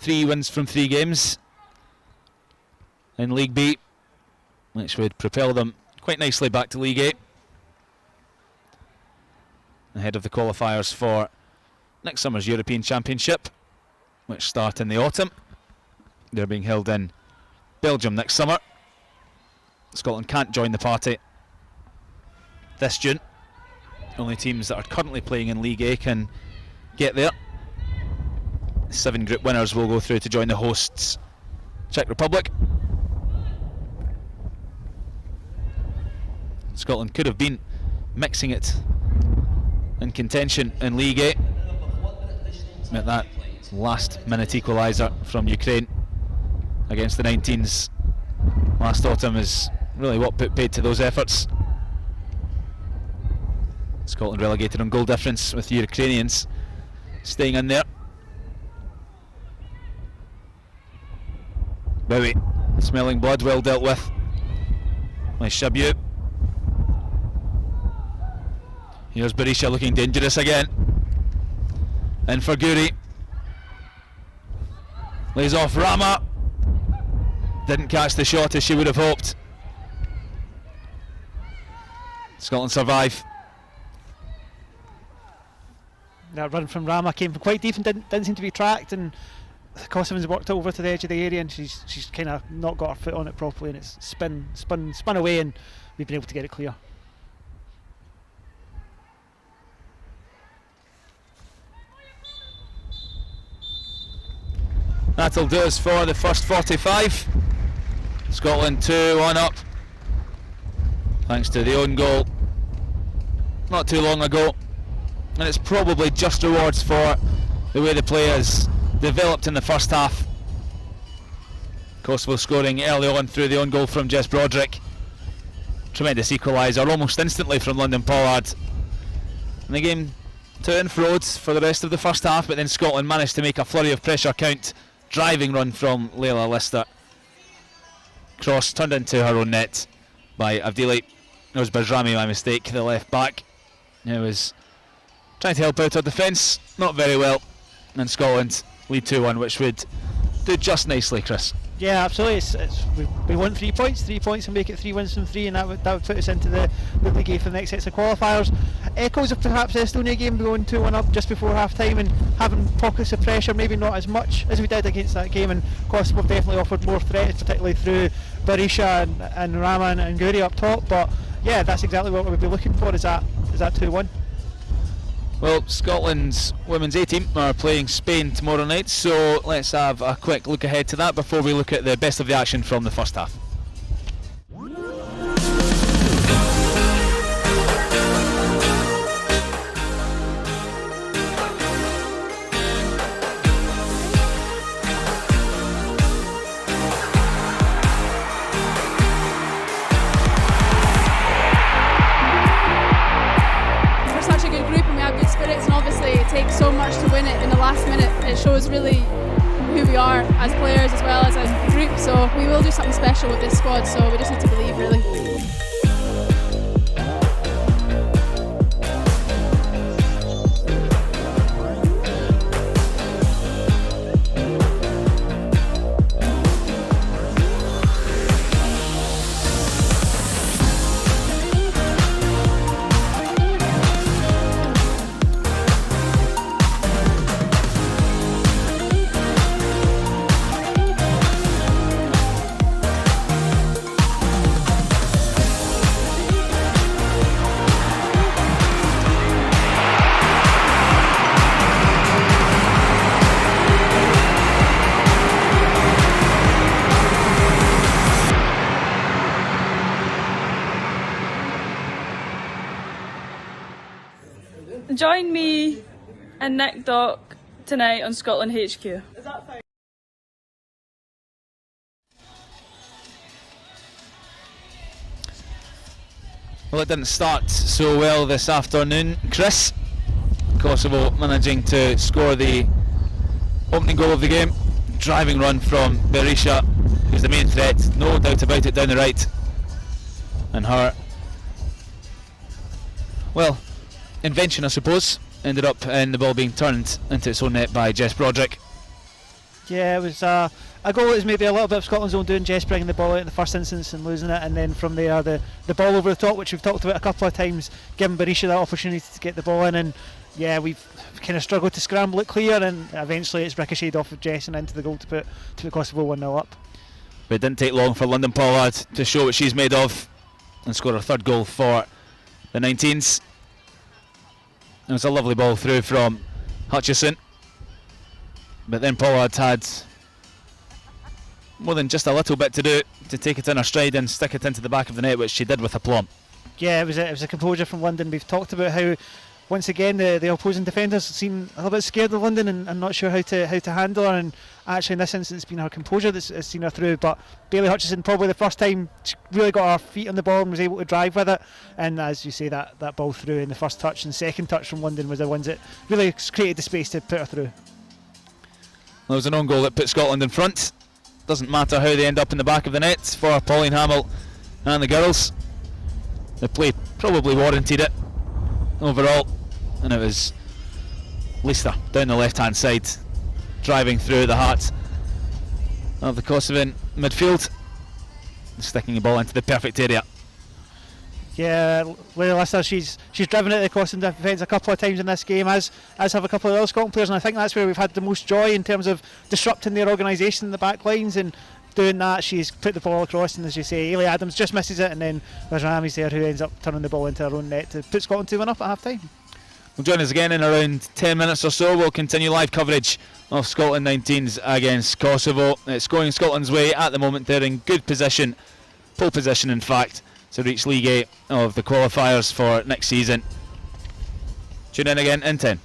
3 wins from 3 games in League B, which would propel them quite nicely back to League A, ahead of the qualifiers for next summer's European Championship, which start in the autumn. They're being held in Belgium next summer. Scotland can't join the party this June. Only teams that are currently playing in League A can get there. 7 group winners will go through to join the hosts, Czech Republic. Scotland could have been mixing it in contention in League A. Met that last minute equaliser from Ukraine against the 19s last autumn is really what put paid to those efforts. Scotland relegated on goal difference, with the Ukrainians staying in there. Bowie smelling blood, well dealt with. Nice Shabu. Here's Berisha looking dangerous again. In for Gouri. Lays off Rama. Didn't catch the shot as she would have hoped. Scotland survive. That run from Rama came from quite deep and didn't seem to be tracked, and the Kosovans worked over to the edge of the area, and she's kind of not got her foot on it properly, and it's spun away, and we've been able to get it clear. That'll do us for the first 45. Scotland 2-1 up, thanks to the own goal not too long ago, and it's probably just rewards for the way the play has developed in the first half. Kosovo scoring early on through the own goal from Jess Broderick. Tremendous equaliser almost instantly from London Pollard. And the game to and fro for the rest of the first half, but then Scotland managed to make a flurry of pressure count. Driving run from Layla Lister. Cross turned into her own net by Avdili. It was Bajrami, my mistake, the left back. It was trying to help out our defence, not very well. And Scotland lead 2-1, which would do just nicely, Chris. Yeah, absolutely. We want 3 points and make it 3 wins from 3, and that would put us into the league for the next sets of qualifiers. Echoes of perhaps the Estonia game going 2-1 up just before half time and having pockets of pressure, maybe not as much as we did against that game, and Kosovo definitely offered more threats, particularly through Berisha and Rahman and Guri up top. But yeah, that's exactly what we'd be looking for, is that 2-1. Well, Scotland's women's A team are playing Spain tomorrow night, so let's have a quick look ahead to that before we look at the best of the action from the first half. So much to win it in the last minute. It shows really who we are as players as well as a group, so we will do something special with this squad, so we just need to believe, really. Join me and Nick Dock tonight on Scotland HQ. Is that fine? Well, it didn't start so well this afternoon, Chris. Kosovo managing to score the opening goal of the game. Driving run from Berisha, who's the main threat, no doubt about it, down the right. And her, well, invention, I suppose, ended up in the ball being turned into its own net by Jess Broderick. Yeah, it was a goal that was maybe a little bit of Scotland's own doing. Jess bringing the ball out in the first instance and losing it, and then from there the ball over the top, which we've talked about a couple of times, giving Berisha that opportunity to get the ball in, and yeah, we've kind of struggled to scramble it clear, and eventually it's ricocheted off of Jess and into the goal to put Kosovo 1-0 up. But it didn't take long for London Pollard to show what she's made of and score her third goal for the 19s. It was a lovely ball through from Hutchison, but then Pollard had more than just a little bit to do to take it in her stride and stick it into the back of the net, which she did with aplomb. Yeah, it was a composure from London. We've talked about how once again the opposing defenders seem a little bit scared of London and not sure how to handle her, and actually in this instance it's been her composure that's seen her through. But Bailey Hutchison, probably the first time she really got her feet on the ball and was able to drive with it, and as you say, that ball through in the first touch and second touch from London was the ones that really created the space to put her through. There was an own goal that put Scotland in front. Doesn't matter how they end up in the back of the net for Pauline Hamill and the girls. The play probably warranted it overall, and it was Lister down the left hand side driving through the heart of the Kosovan midfield, sticking the ball into the perfect area. Yeah, Layla Lister, she's driven at the Kosovan defence a couple of times in this game, as have a couple of other Scotland players, and I think that's where we've had the most joy in terms of disrupting their organisation in the back lines, and doing that she's put the ball across, and as you say, Ailey Adams just misses it, and then there's Rami's there who ends up turning the ball into her own net to put Scotland 2-1 up at half time. Well, join us again in around 10 minutes or so. We'll continue live coverage of Scotland 19s against Kosovo. It's going Scotland's way at the moment. They're in good position, pole position in fact, to reach League A of the qualifiers for next season. Tune in again in 10.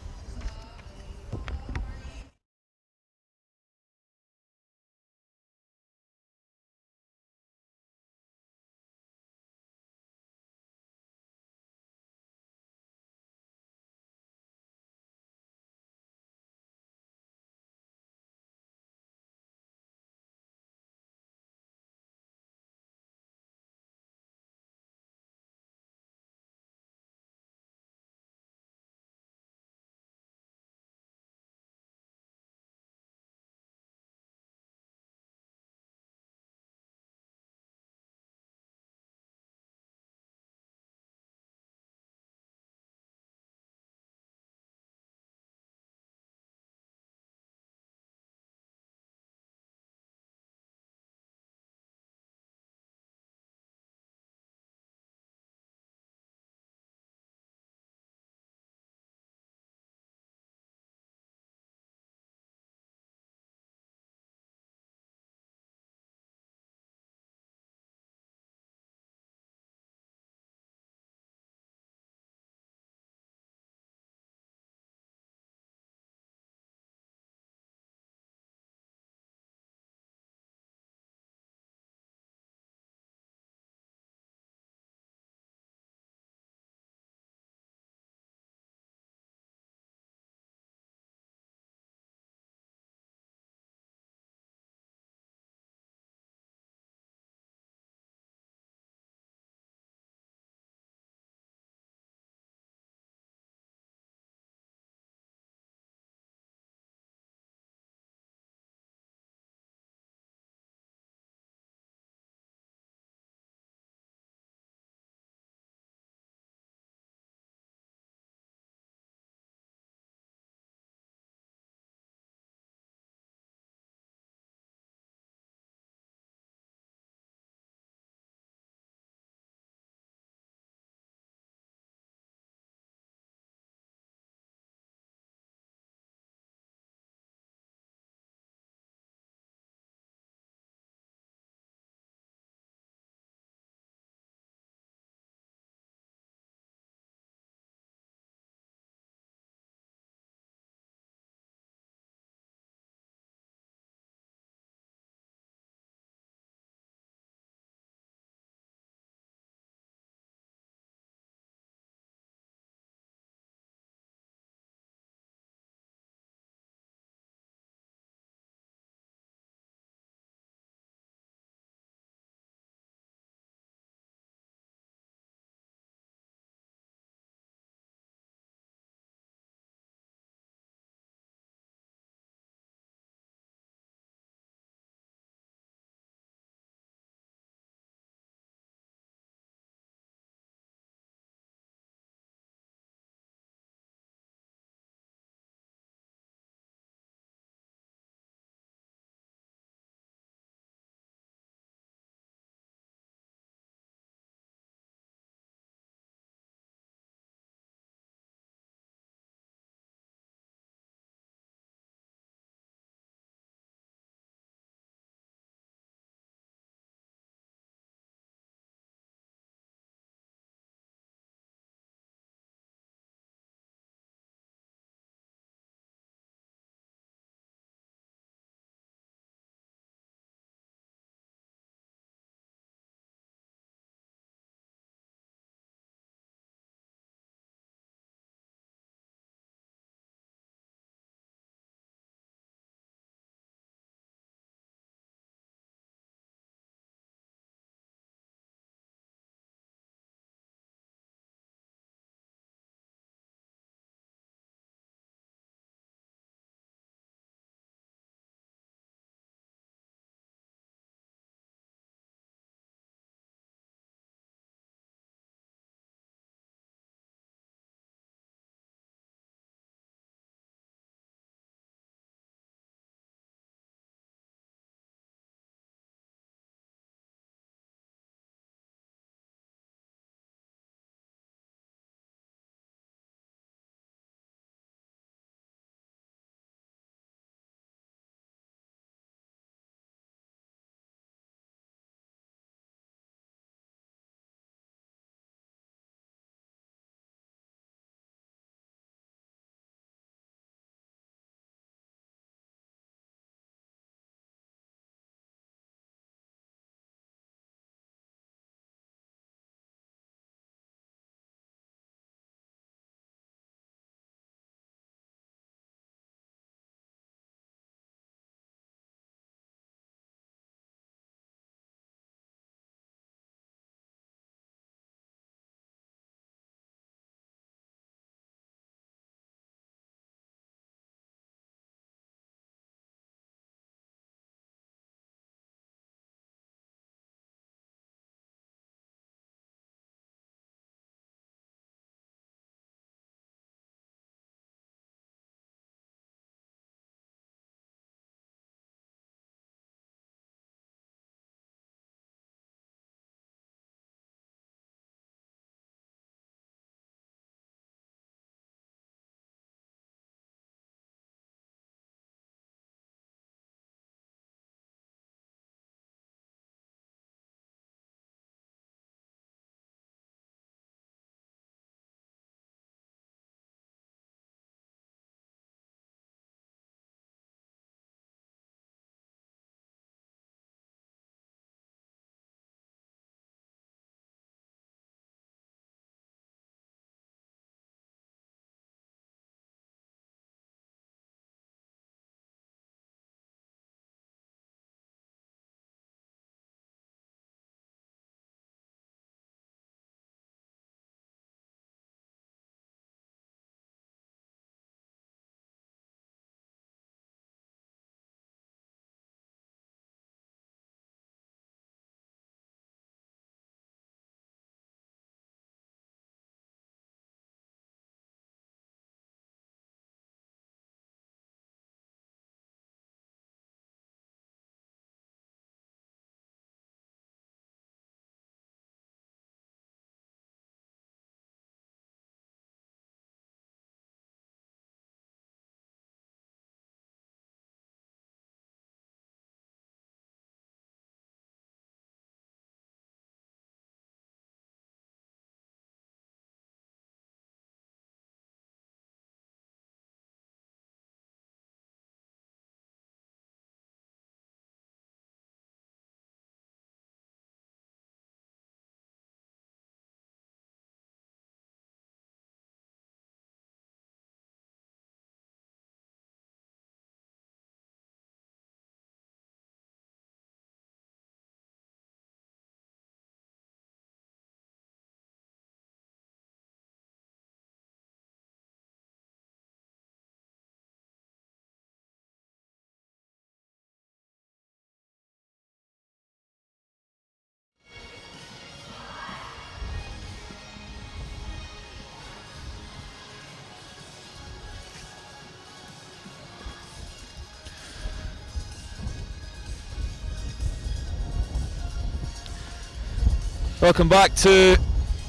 Welcome back to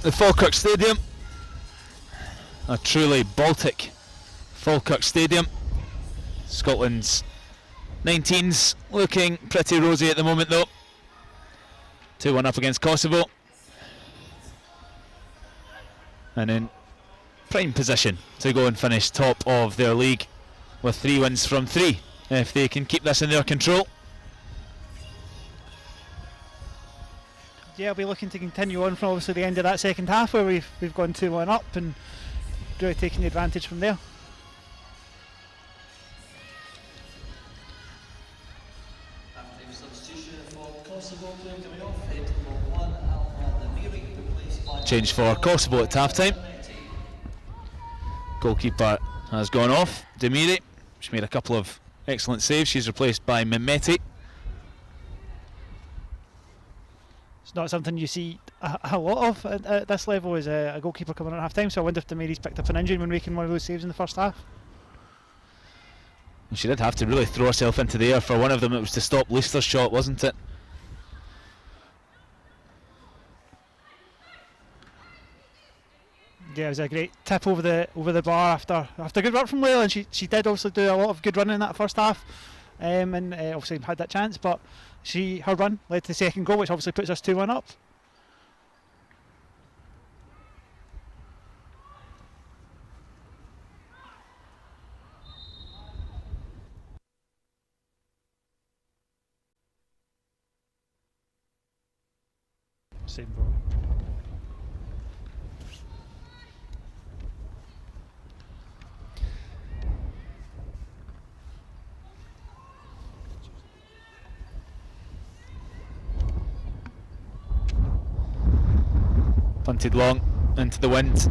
the Falkirk Stadium. A truly Baltic Falkirk Stadium. Scotland's 19s looking pretty rosy at the moment though. 2-1 up against Kosovo. And in prime position to go and finish top of their league with 3 wins from 3 if they can keep this in their control. Yeah, we'll be looking to continue on from obviously the end of that second half where we've gone 2-1 up and really taking the advantage from there. Half-time substitution for Kosovo coming off. Head number 1, Al-Namiri, replaced by Change for Kosovo at half-time. Goalkeeper has gone off, Demiri. She's made a couple of excellent saves. She's replaced by Mehmeti. It's not something you see a lot of at this level, is a goalkeeper coming on at half-time, so I wonder if Demiri's picked up an injury when making one of those saves in the first half. She did have to really throw herself into the air for one of them. It was to stop Leicester's shot, wasn't it? Yeah, it was a great tip over the bar after good work from Layla, and she did also do a lot of good running in that first half, and obviously had that chance, but her run led to the second goal, which obviously puts us 2-1 up. Same goal. Punted long into the wind.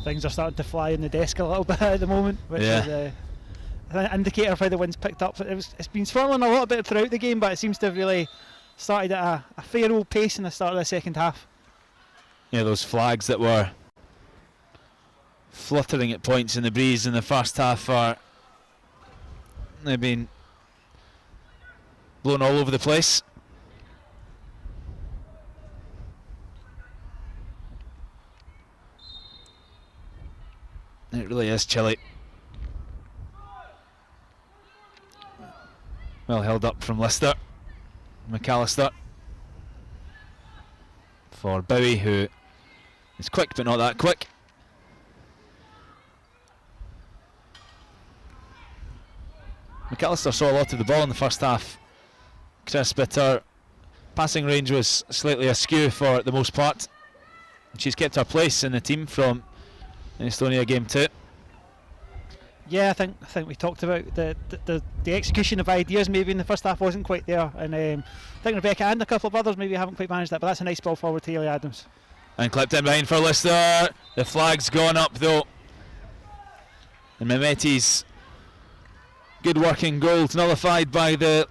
Things are starting to fly in the desk a little bit at the moment, which is an indicator of how the wind's picked up. It's been swirling a little bit throughout the game, but it seems to have really started at a fair old pace in the start of the second half. Yeah, those flags that were fluttering at points in the breeze in the first half they've been blown all over the place. It really is chilly. Well held up from Lister. McAllister for Bowie, who is quick but not that quick. McAllister saw a lot of the ball in the first half, Chris, but her passing range was slightly askew for the most part. She's kept her place in the team from Estonia game 2. Yeah, I think we talked about the execution of ideas maybe in the first half wasn't quite there, and I think Rebecca and a couple of others maybe haven't quite managed that, but that's a nice ball forward to Hayley Adams. And clipped in behind for Lister. The flag's gone up though, and Mehmeti's good working goal nullified by the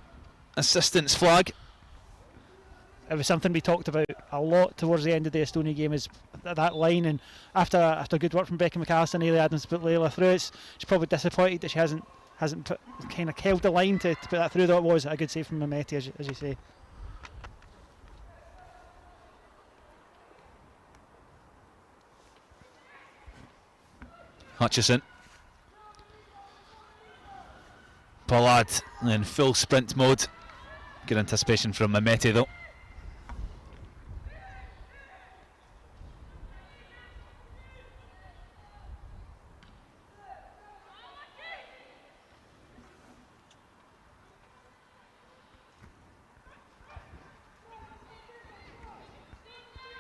assistant's flag. It was something we talked about a lot towards the end of the Estonia game, is that line, and after good work from Becky McAllister and Hayley Adams to put Layla through it, she's probably disappointed that she hasn't kind of held the line to put that through, though it was a good save from Mehmeti, as you say. Hutchison. Pollard in full sprint mode. Good anticipation from Mehmeti though.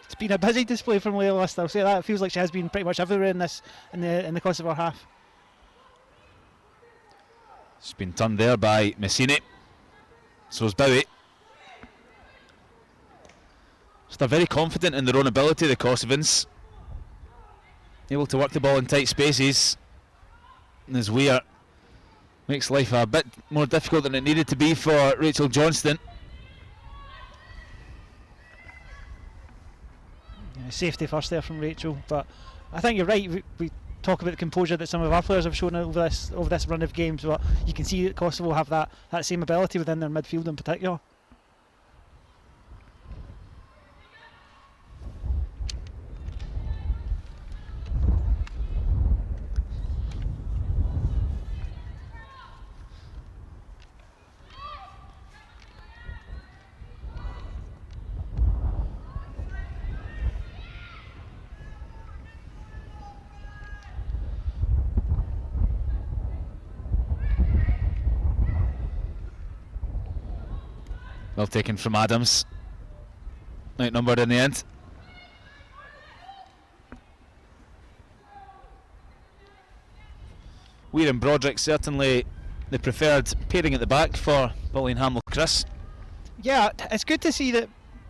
It's been a busy display from Layla Lister. I'll say that. It feels like she has been pretty much everywhere in the Kosovo half. She's been turned there by Messini. So's Bowie. So they're very confident in their own ability, the Kosovans. Able to work the ball in tight spaces. And as Weir makes life a bit more difficult than it needed to be for Rachel Johnston. Yeah, safety first there from Rachel, but I think you're right. We talk about the composure that some of our players have shown over this run of games, but you can see that Kosovo have that same ability within their midfield in particular. Well taken from Adams. Outnumbered in the end. Weir and Broderick certainly the preferred pairing at the back for Pauline Hamel-Chris. Yeah, it's good to see that.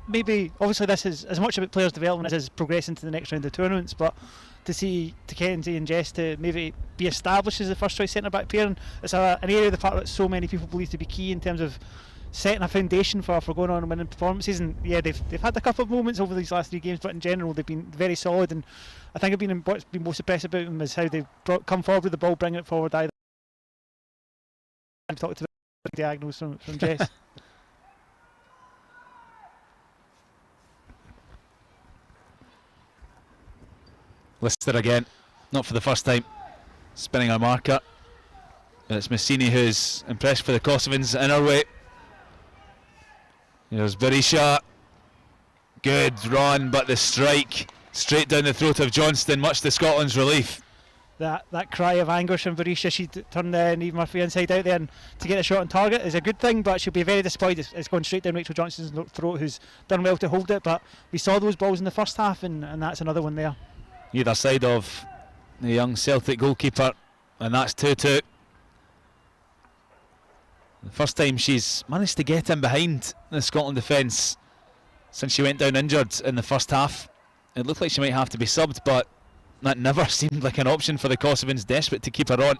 Maybe, obviously, this is as much about players' development as progressing to the next round of tournaments, but to see Kenzie and Jess to maybe be established as the first choice centre back pairing, it's an area of the park that so many people believe to be key in terms of setting a foundation for going on and winning performances. And yeah, they've had a couple of moments over these last 3 games, but in general they've been very solid. And I think what's been most impressive about them is how they've come forward with the ball, bringing it forward. I've talked about diagonals from Jess. Lister again, not for the first time, spinning our marker. And it's Messini who's impressed for the Kosovans in our way. Here's Berisha. Good run, but the strike straight down the throat of Johnston, much to Scotland's relief. That cry of anguish from Berisha, she turned Niamh Murphy inside out there, and to get a shot on target is a good thing, but she'll be very disappointed. It's gone straight down Rachel Johnston's throat, who's done well to hold it, but we saw those balls in the first half, and that's another one there. Either side of the young Celtic goalkeeper, and that's 2-2. The first time she's managed to get in behind the Scotland defence since she went down injured in the first half. It looked like she might have to be subbed, but that never seemed like an option for the Kosovans, desperate to keep her on.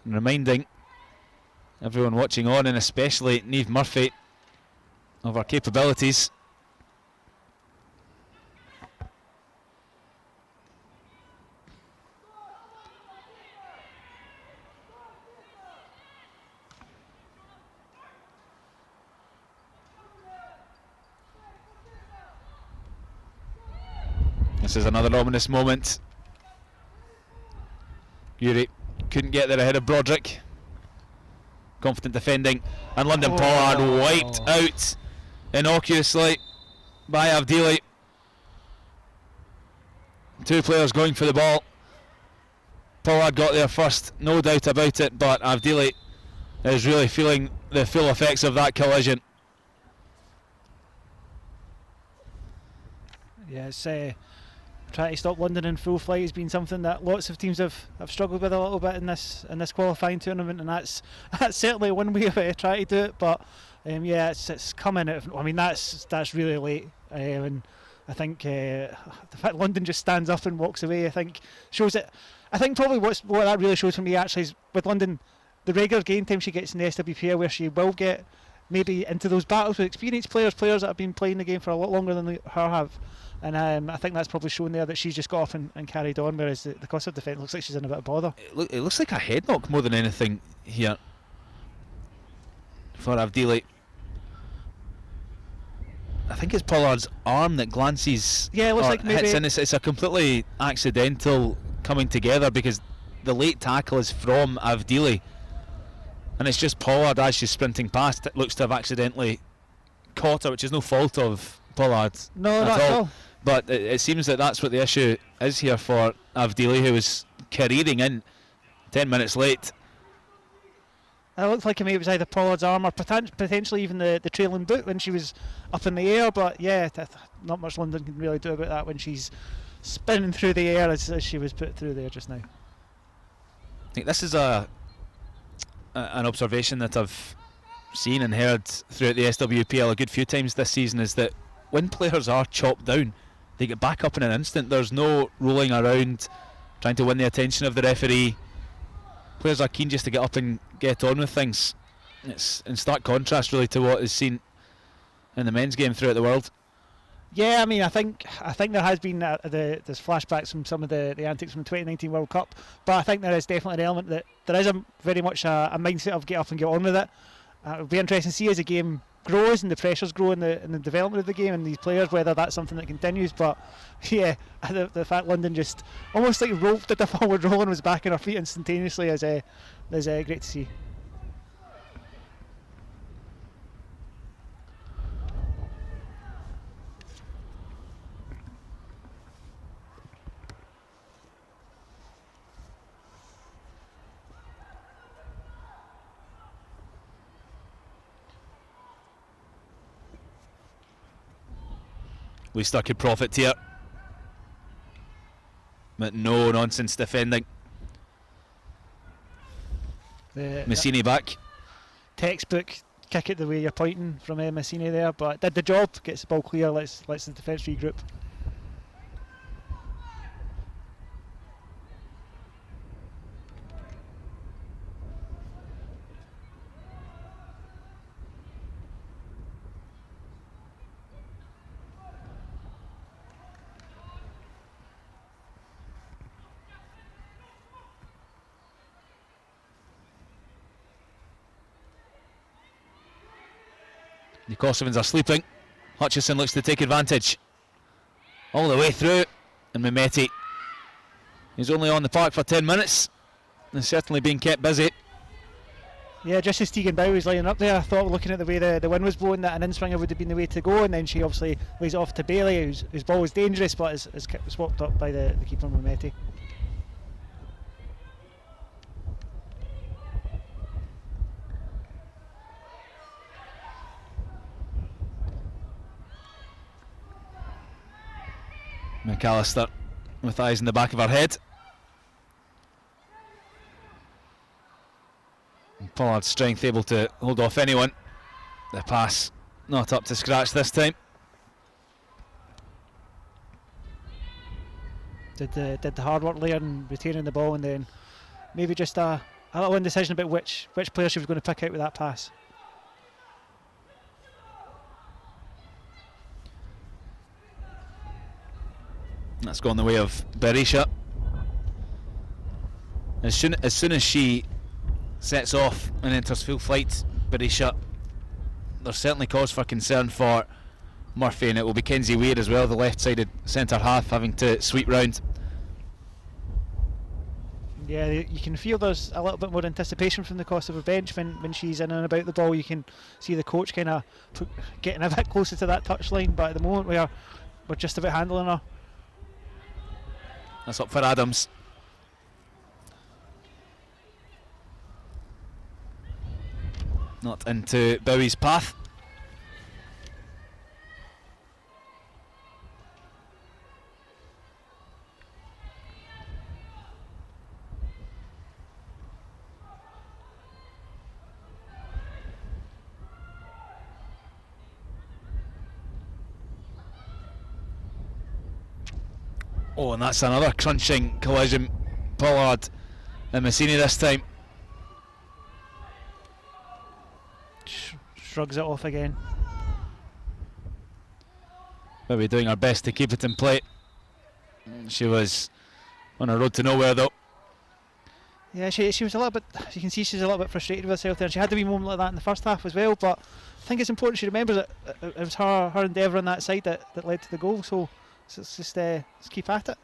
And reminding everyone watching on, and especially Niamh Murphy, of her capabilities. This is another ominous moment. Yuri couldn't get there ahead of Broderick. Confident defending, and London Pollard wiped out innocuously by Avdili. 2 players going for the ball. Pollard got there first, no doubt about it, but Avdili is really feeling the full effects of that collision. Yeah, it's trying to stop London in full flight has been something that lots of teams have struggled with a little bit in this qualifying tournament, and that's certainly one way of trying to do it. But yeah, it's coming out. I mean, that's really late, and I think the fact London just stands up and walks away, I think shows it. I think probably what that really shows for me actually is with London, the regular game time she gets in the SWPL, where she will get maybe into those battles with experienced players that have been playing the game for a lot longer than her have. And I think that's probably shown there that she's just got off and carried on, whereas the Kosovo defence looks like she's in a bit of bother. It looks like a head knock more than anything here for Avdili. I think it's Pollard's arm that glances. Yeah, it looks like maybe hits in. It's a completely accidental coming together, because the late tackle is from Avdili, and it's just Pollard as she's sprinting past. It looks to have accidentally caught her, which is no fault of Pollard. No, not at all. But it seems that that's what the issue is here for Avdili, who was careering in 10 minutes late. It looked like maybe it was either Pollard's arm or potentially even the trailing boot when she was up in the air. But yeah, not much London can really do about that when she's spinning through the air as she was put through there just now. I think this is an observation that I've seen and heard throughout the SWPL a good few times this season, is that when players are chopped down, they get back up in an instant. There's no rolling around trying to win the attention of the referee. Players are keen just to get up and get on with things. It's in stark contrast really to what is seen in the men's game throughout the world. Yeah, I mean, I think there has been there's flashbacks from some of the antics from the 2019 World Cup, but I think there is definitely an element that there is very much a mindset of get up and get on with it. It'll be interesting to see as the game grows and the pressures grow in the development of the game and these players, whether that's something that continues. But yeah, the fact London just almost like roped at the forward roll and was back on her feet instantaneously is great to see. Leicester could profit here. But no nonsense defending. Massini back. Textbook kick it the way you're pointing from Massini there, but did the job, gets the ball clear, lets the defence regroup. The Kosovans are sleeping. Hutchison looks to take advantage. All the way through. And Mehmeti, he's only on the park for 10 minutes. And certainly being kept busy. Yeah, just as Tegan Bow was lining up there, I thought, looking at the way the wind was blowing, that an in-swinger would have been the way to go, and then she obviously lays it off to Bailey, whose ball was dangerous, but is swapped up by the keeper Mehmeti. McAllister with eyes in the back of her head. And Pollard's strength able to hold off anyone. The pass not up to scratch this time. Did the hard work there and retaining the ball, and then maybe just a little indecision about which player she was going to pick out with that pass. That's gone the way of Berisha. As soon as she sets off and enters full flight, Berisha, there's certainly cause for concern for Murphy, and it will be Kenzie Weir as well, the left-sided centre half, having to sweep round. Yeah, you can feel there's a little bit more anticipation from the Kosovo bench when she's in and about the ball. You can see the coach kind of getting a bit closer to that touchline, but at the moment we're just about handling her. That's up for Adams. Not into Bowie's path. Oh, and that's another crunching collision. Pollard and Massini this time. Shrugs it off again. Maybe doing her best to keep it in play. She was on a road to nowhere though. Yeah, she was a little bit, you can see she's a little bit frustrated with herself there. She had a wee moment like that in the first half as well, but I think it's important she remembers that it was her endeavour on that side that led to the goal, so let's just let's keep at it.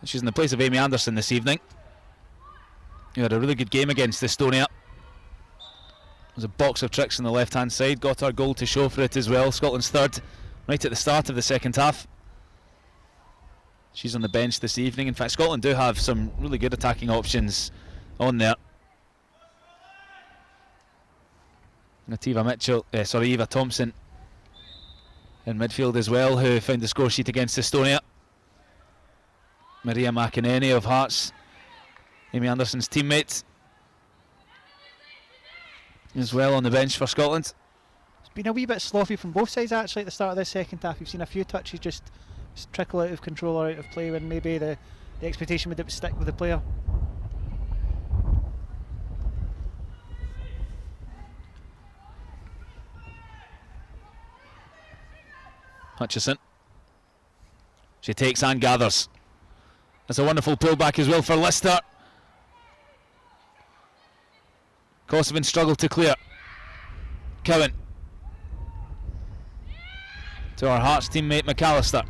She's in the place of Amy Anderson this evening. Who had a really good game against Estonia. There's a box of tricks on the left hand side, got her goal to show for it as well. Scotland's third right at the start of the second half. She's on the bench this evening. In fact, Scotland do have some really good attacking options on there. Eva Thompson in midfield as well, who found the score sheet against Estonia. Maria McInerney of Hearts, Amy Anderson's teammate, as well on the bench for Scotland. It's been a wee bit sloppy from both sides actually at the start of this second half. You've seen a few touches just trickle out of control or out of play when maybe the expectation would stick with the player. Hutchison. She takes and gathers. That's a wonderful pullback as well for Leicester. Kosovan struggle to clear. Cowan. To our Hearts teammate McAllister.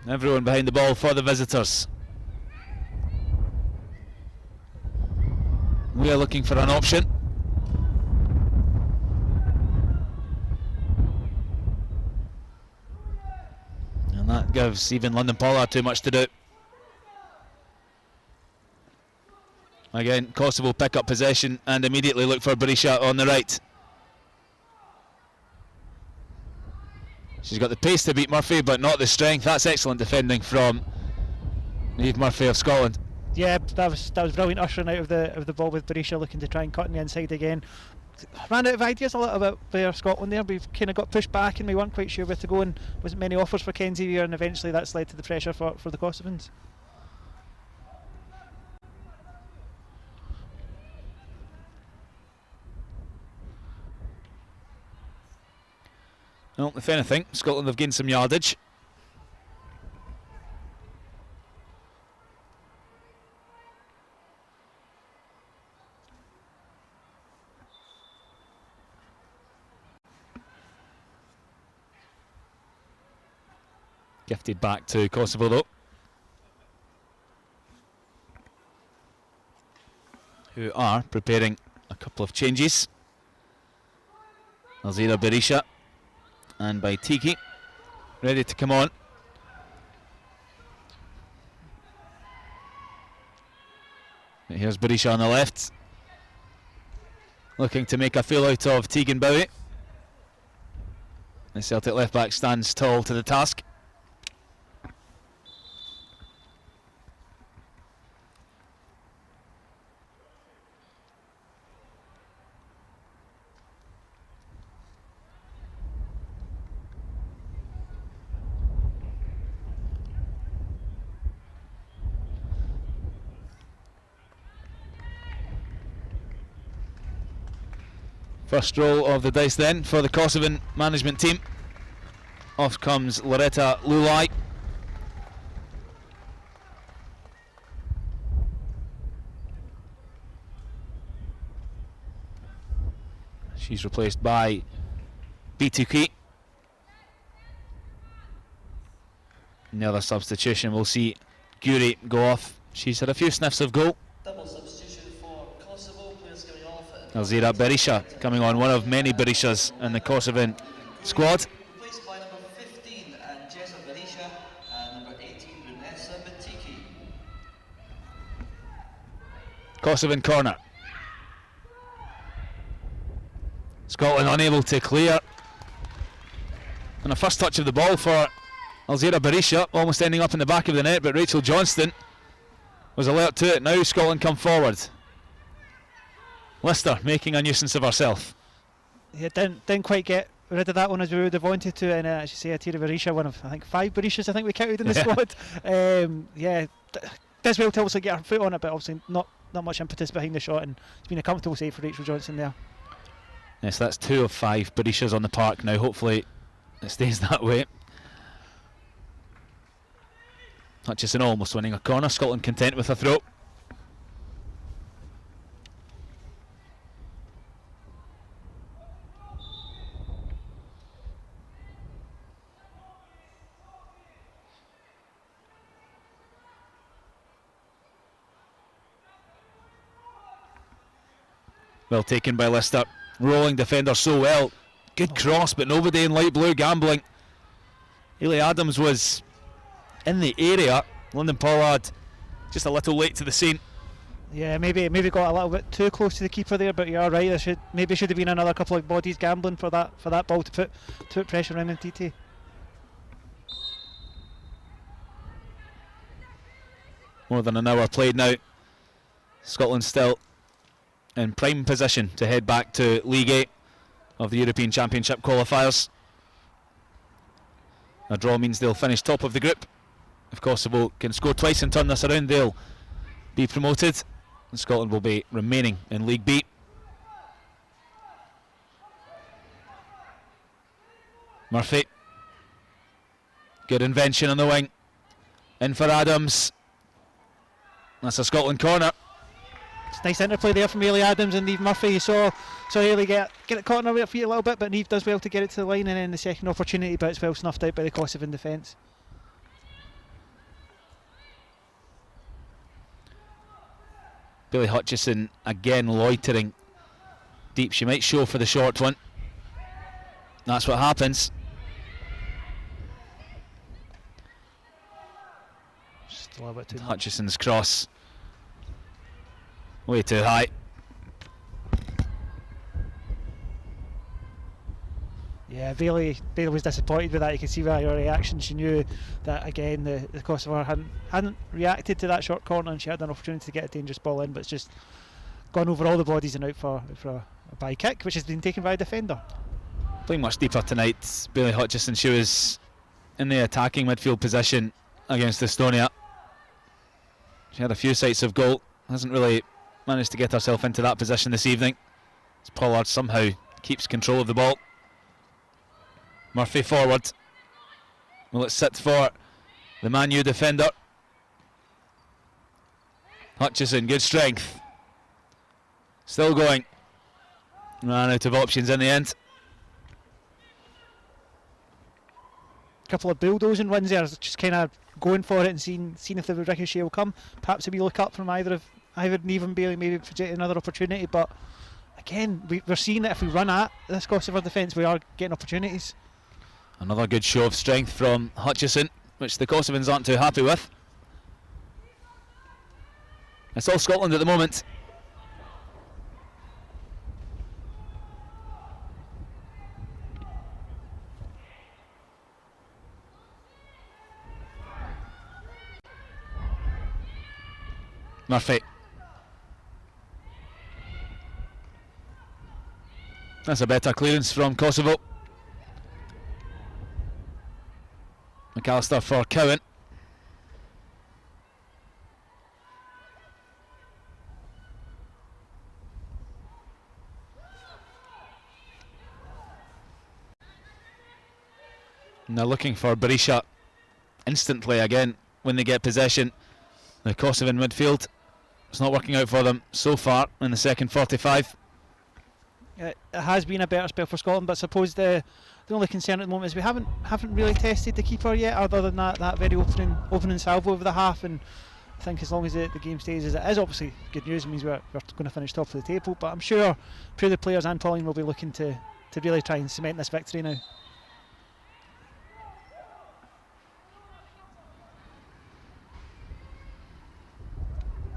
Everyone behind the ball for the visitors. We are looking for an option. And that gives even London Pollard too much to do. Again, Kosovo pick up possession and immediately look for Berisha on the right. She's got the pace to beat Murphy, but not the strength. That's excellent defending from Niamh Murphy of Scotland. Yeah, that was brilliant ushering out of the ball with Berisha looking to try and cut on the inside again. Ran out of ideas a little bit for Scotland there. We've kind of got pushed back and we weren't quite sure where to go, and wasn't many offers for Kenzie Weir, and eventually that's led to the pressure for the Kosovans. Well, if anything, Scotland have gained some yardage. Gifted back to Kosovo though, who are preparing a couple of changes. Alzira Berisha and by Tiki ready to come on. Here's Berisha on the left, looking to make a fool out of Tegan Bowie. The Celtic left back stands tall to the task. First roll of the dice then for the Kosovan management team. Off comes Loretta Lulai. She's replaced by B2K. And the other substitution, we'll see Guri go off. She's had a few sniffs of goal. Double substitution for Kosovo, players coming off. Alzira Berisha coming on, one of many Berishas in the Kosovan squad. Replaced by number 15, Jessa Berisha, and number 18, Vanessa Batiki. Kosovan corner. Scotland unable to clear. And a first touch of the ball for Alzira Berisha, almost ending up in the back of the net, but Rachel Johnston was alert to it. Now Scotland come forward. Lister making a nuisance of herself. Yeah, didn't quite get rid of that one as we would have wanted to, and as you say, Alzira Berisha, one of I think 5 Berishas I think we counted in the squad. Does well to obviously get her foot on it, but obviously not much impetus behind the shot, and it's been a comfortable save for Rachel Johnson there. Yes, that's 2 of 5 Berishas on the park now. Hopefully it stays that way. Hutchison almost winning a corner. Scotland content with a throw. Well taken by Lister. Rolling defender so well. Good cross, but nobody in light blue gambling. Hayley Adams was in the area. Lyndon Pollard just a little late to the scene. Yeah, maybe got a little bit too close to the keeper there, but you're right. There should have been another couple of bodies gambling for that ball to put pressure on TT. More than an hour played now. Scotland still in prime position to head back to League 8 of the European Championship qualifiers. A draw means they'll finish top of the group. If Kosovo can score twice and turn this around, they'll be promoted, and Scotland will be remaining in League B. Murphy, good invention on the wing, in for Adams. That's a Scotland corner. It's nice interplay there from Hayley Adams and Niamh Murphy. You saw Hayley get it caught on her feet a little bit, but Niamh does well to get it to the line, and then the second opportunity, but it's well snuffed out by the Kosovan defence. Billy Hutchison again loitering deep. She might show for the short one. That's what happens. Just a little bit too much. Hutchison's cross Way too high. Yeah, Bailey was disappointed with that. You can see by her reaction. She knew that again the Kosovo hadn't reacted to that short corner, and she had an opportunity to get a dangerous ball in, but it's just gone over all the bodies and out for a by kick, which has been taken by a defender. Playing much deeper tonight, Bailey Hutchison. She was in the attacking midfield position against Estonia. She had a few sights of goal, hasn't really managed to get herself into that position this evening, as Pollard somehow keeps control of the ball. Murphy forward. Will it sit for the Man U defender? Hutchison, good strength. Still going. Ran out of options in the end. A couple of bulldozing runs there, just kind of going for it and seeing if the ricochet will come. Perhaps a wee look up from either Neve and Bailey, maybe project another opportunity. But again, we're seeing that if we run at this Kosovo defence, we are getting opportunities. Another good show of strength from Hutchison, which the Kosovans aren't too happy with. It's all Scotland at the moment. Murphy. That's a better clearance from Kosovo. McAllister for Cowan. And they're looking for Berisha instantly again when they get possession. The Kosovan midfield, it's not working out for them so far in the second 45. It has been a better spell for Scotland, but I suppose the only concern at the moment is we haven't really tested the keeper yet, other than that very opening salvo over the half. And I think as long as the game stays as it is, obviously good news. It means we're going to finish top of the table. But I'm sure the players and Pauline will be looking to really try and cement this victory now.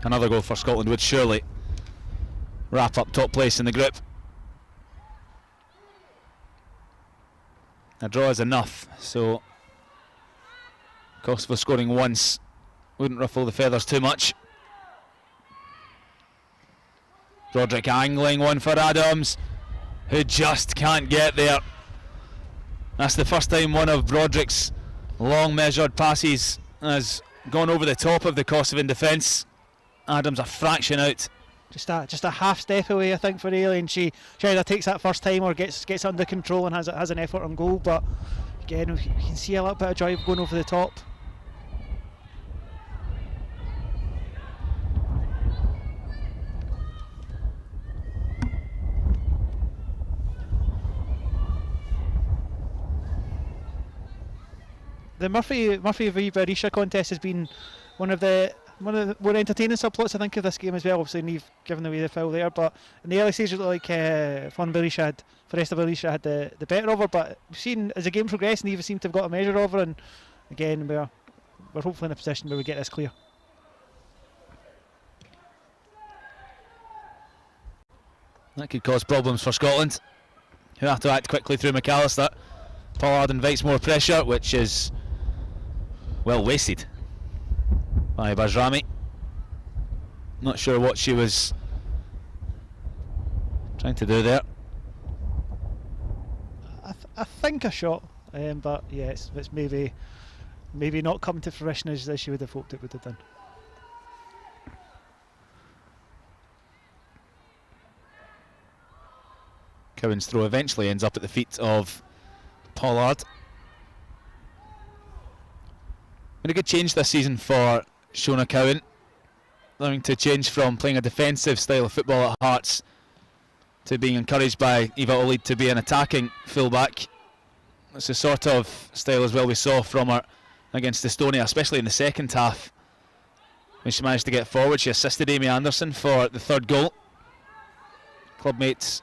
Another goal for Scotland would surely wrap up top place in the group. A draw is enough, so Kosovo scoring once wouldn't ruffle the feathers too much. Broderick angling one for Adams, who just can't get there. That's the first time one of Broderick's long measured passes has gone over the top of the Kosovan defence. Adams a fraction out. Just a half step away, I think, for Ailey, and she either takes that first time or gets under control and has an effort on goal. But again, we can see a little bit of drive going over the top. The Murphy v Berisha contest has been one of the more entertaining subplots, I think, of this game as well. Obviously, Neve giving away the foul there, but in the early stages, it looked like Foresta Berisha had the better of her. But we've seen as the game progressed, Neve seemed to have got a measure of her, and again, we're hopefully in a position where we get this clear. That could cause problems for Scotland, who have to act quickly through McAllister. Pollard invites more pressure, which is well wasted by Bajrami. Not sure what she was trying to do there. I think a shot, but yeah, it's maybe not come to fruition as she would have hoped it would have done. Cowan's throw eventually ends up at the feet of Pollard. Been a good change this season for Shona Cowan, learning to change from playing a defensive style of football at Hearts to being encouraged by Eva Olid to be an attacking fullback. It's the sort of style as well we saw from her against Estonia, especially in the second half when she managed to get forward. She assisted Amy Anderson for the third goal. Clubmates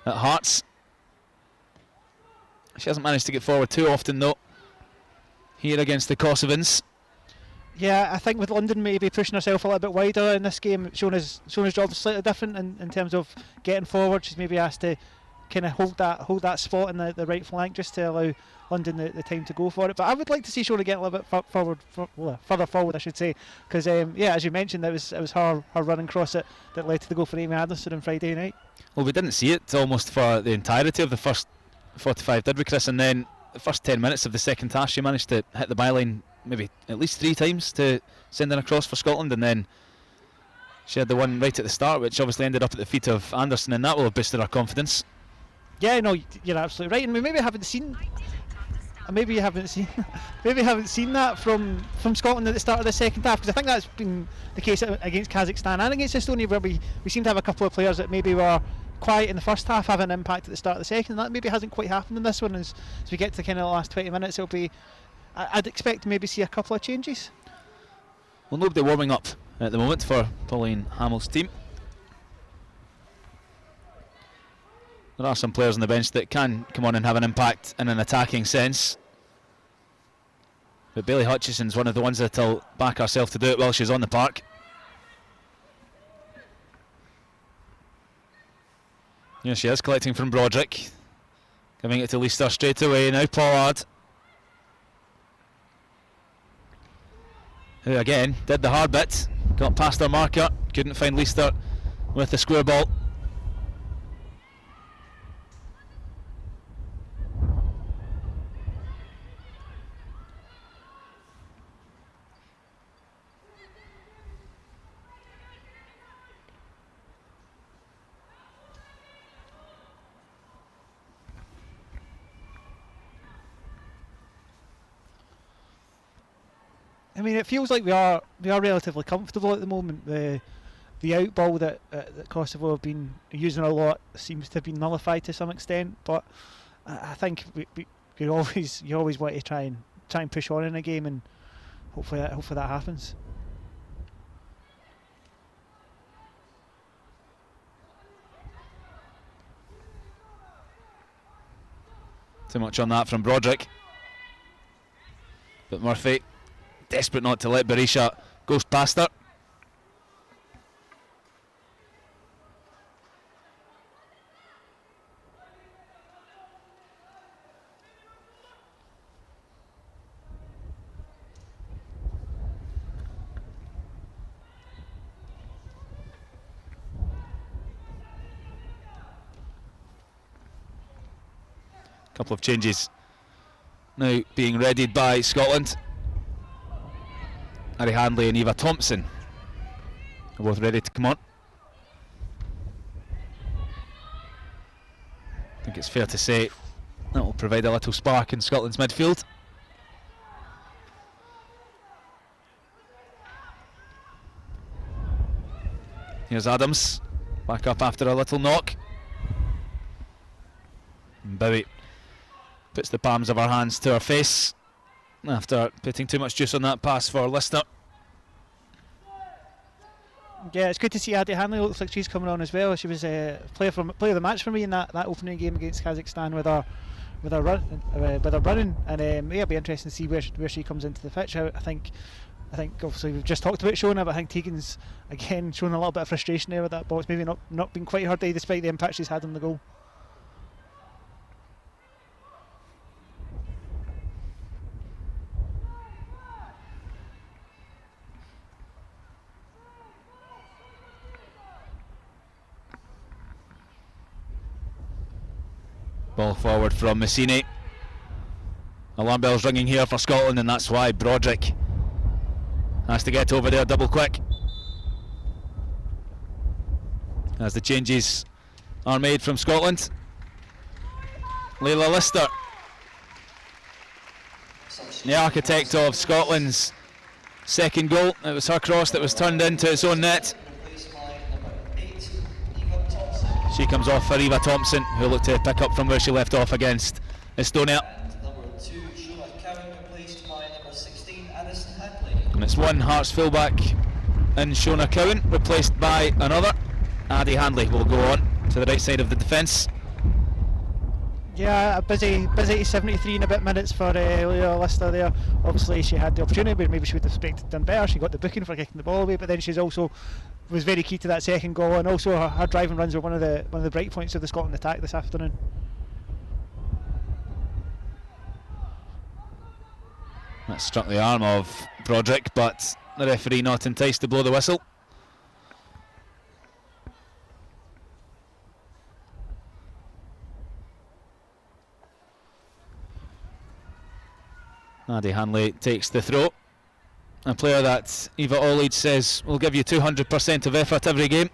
at Hearts. She hasn't managed to get forward too often though here against the Kosovans. Yeah, I think with London maybe pushing herself a little bit wider in this game, Shona's job is slightly different in terms of getting forward. She's maybe asked to kind of hold that spot in the right flank just to allow London the time to go for it. But I would like to see Shona get a little bit further forward, I should say, because as you mentioned, it was her running cross that led to the goal for Amy Anderson on Friday night. Well, we didn't see it almost for the entirety of the first 45, did we, Chris? And then the first 10 minutes of the second half, she managed to hit the byline maybe at least 3 times to send an across for Scotland, and then she had the one right at the start, which obviously ended up at the feet of Anderson, and that will have boosted her confidence. Yeah, no, you're absolutely right, and we maybe haven't seen that from Scotland at the start of the second half, because I think that's been the case against Kazakhstan and against Estonia, where we seem to have a couple of players that maybe were quiet in the first half having an impact at the start of the second, and that maybe hasn't quite happened in this one. As we get to kind of the last 20 minutes, I'd expect to maybe see a couple of changes. Well, nobody warming up at the moment for Pauline Hamill's team. There are some players on the bench that can come on and have an impact in an attacking sense, but Bailey Hutchison's one of the ones that'll back herself to do it while she's on the park. Here she is, collecting from Broderick, giving it to Leicester straight away. Now Pollard, who again did the hard bit, got past her marker, couldn't find Leicester with the square ball. I mean, it feels like we are relatively comfortable at the moment. The out ball that Kosovo have been using a lot seems to have been nullified to some extent. But I think you always want to try and push on in a game, and hopefully that happens. Too much on that from Broderick, but Murphy, desperate not to let Berisha go past her. Couple of changes now being readied by Scotland. Harry Handley and Eva Thompson are both ready to come on. I think it's fair to say that will provide a little spark in Scotland's midfield. Here's Adams, back up after a little knock. And Bowie puts the palms of her hands to her face after putting too much juice on that pass for Lister. Yeah, it's good to see Addie Hanley. Looks like she's coming on as well. She was a player of the match for me in that opening game against Kazakhstan with her running, and it'll be interesting to see where she comes into the pitch. I think obviously we've just talked about Shona, but I think Tegan's again shown a little bit of frustration there with that ball. It's maybe not been quite her day despite the impact she's had on the goal. Ball forward from Messini. Alarm bells ringing here for Scotland, and that's why Broderick has to get over there double quick as the changes are made from Scotland. Layla Lister, the architect of Scotland's second goal. It was her cross that was turned into its own net. She comes off for Eva Thompson, who looked to pick up from where she left off against Estonia. And it's one Hearts fullback in Shona Cowan, replaced by another. Addie Handley will go on to the right side of the defence. Yeah, a busy 73 and a bit minutes for Leah Lister there. Obviously she had the opportunity, but maybe she would have done better. She got the booking for kicking the ball away, but then she's also was very key to that second goal, and also her driving runs were one of the bright points of the Scotland attack this afternoon. That struck the arm of Broderick, but the referee not enticed to blow the whistle. Nadia Hanley takes the throw. A player that Eva Olage says will give you 200% of effort every game.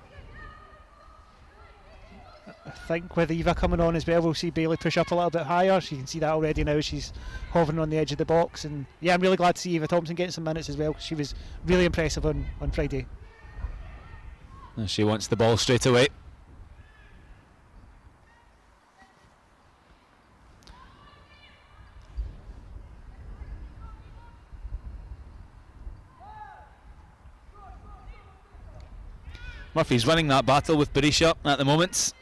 I think with Eva coming on as well, we'll see Bailey push up a little bit higher. You can see that already now. She's hovering on the edge of the box, and yeah, I'm really glad to see Eva Thompson getting some minutes as well, because she was really impressive on Friday. And she wants the ball straight away. Murphy's winning that battle with Berisha at the moment.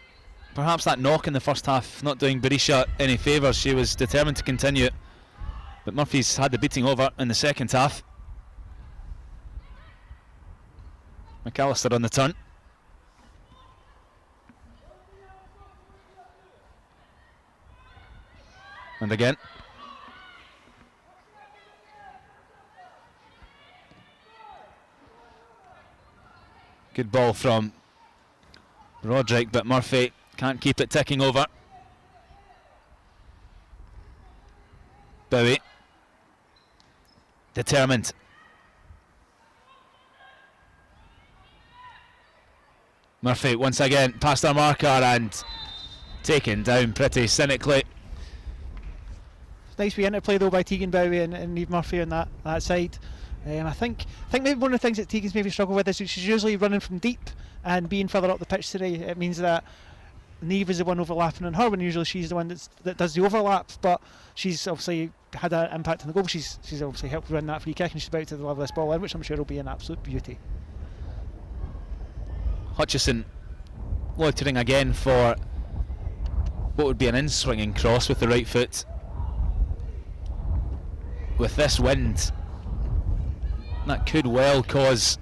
Perhaps that knock in the first half not doing Berisha any favours. She was determined to continue, but Murphy's had the beating over in the second half. McAllister on the turn. And again. Good ball from Broderick, but Murphy can't keep it ticking over. Bowie. Determined. Murphy once again past our marker and taken down pretty cynically. Nice wee interplay though by Tegan Bowie and Eve Murphy on that side. I think maybe one of the things that Tegan's maybe struggled with is she's usually running from deep and being further up the pitch today. It means that Niamh is the one overlapping on her when usually she's the one that does the overlap, but she's obviously had an impact on the goal. She's obviously helped win that free kick, and she's about to deliver this ball in, which I'm sure will be an absolute beauty. Hutchison loitering again for what would be an in-swinging cross with the right foot. With this wind, that could well cause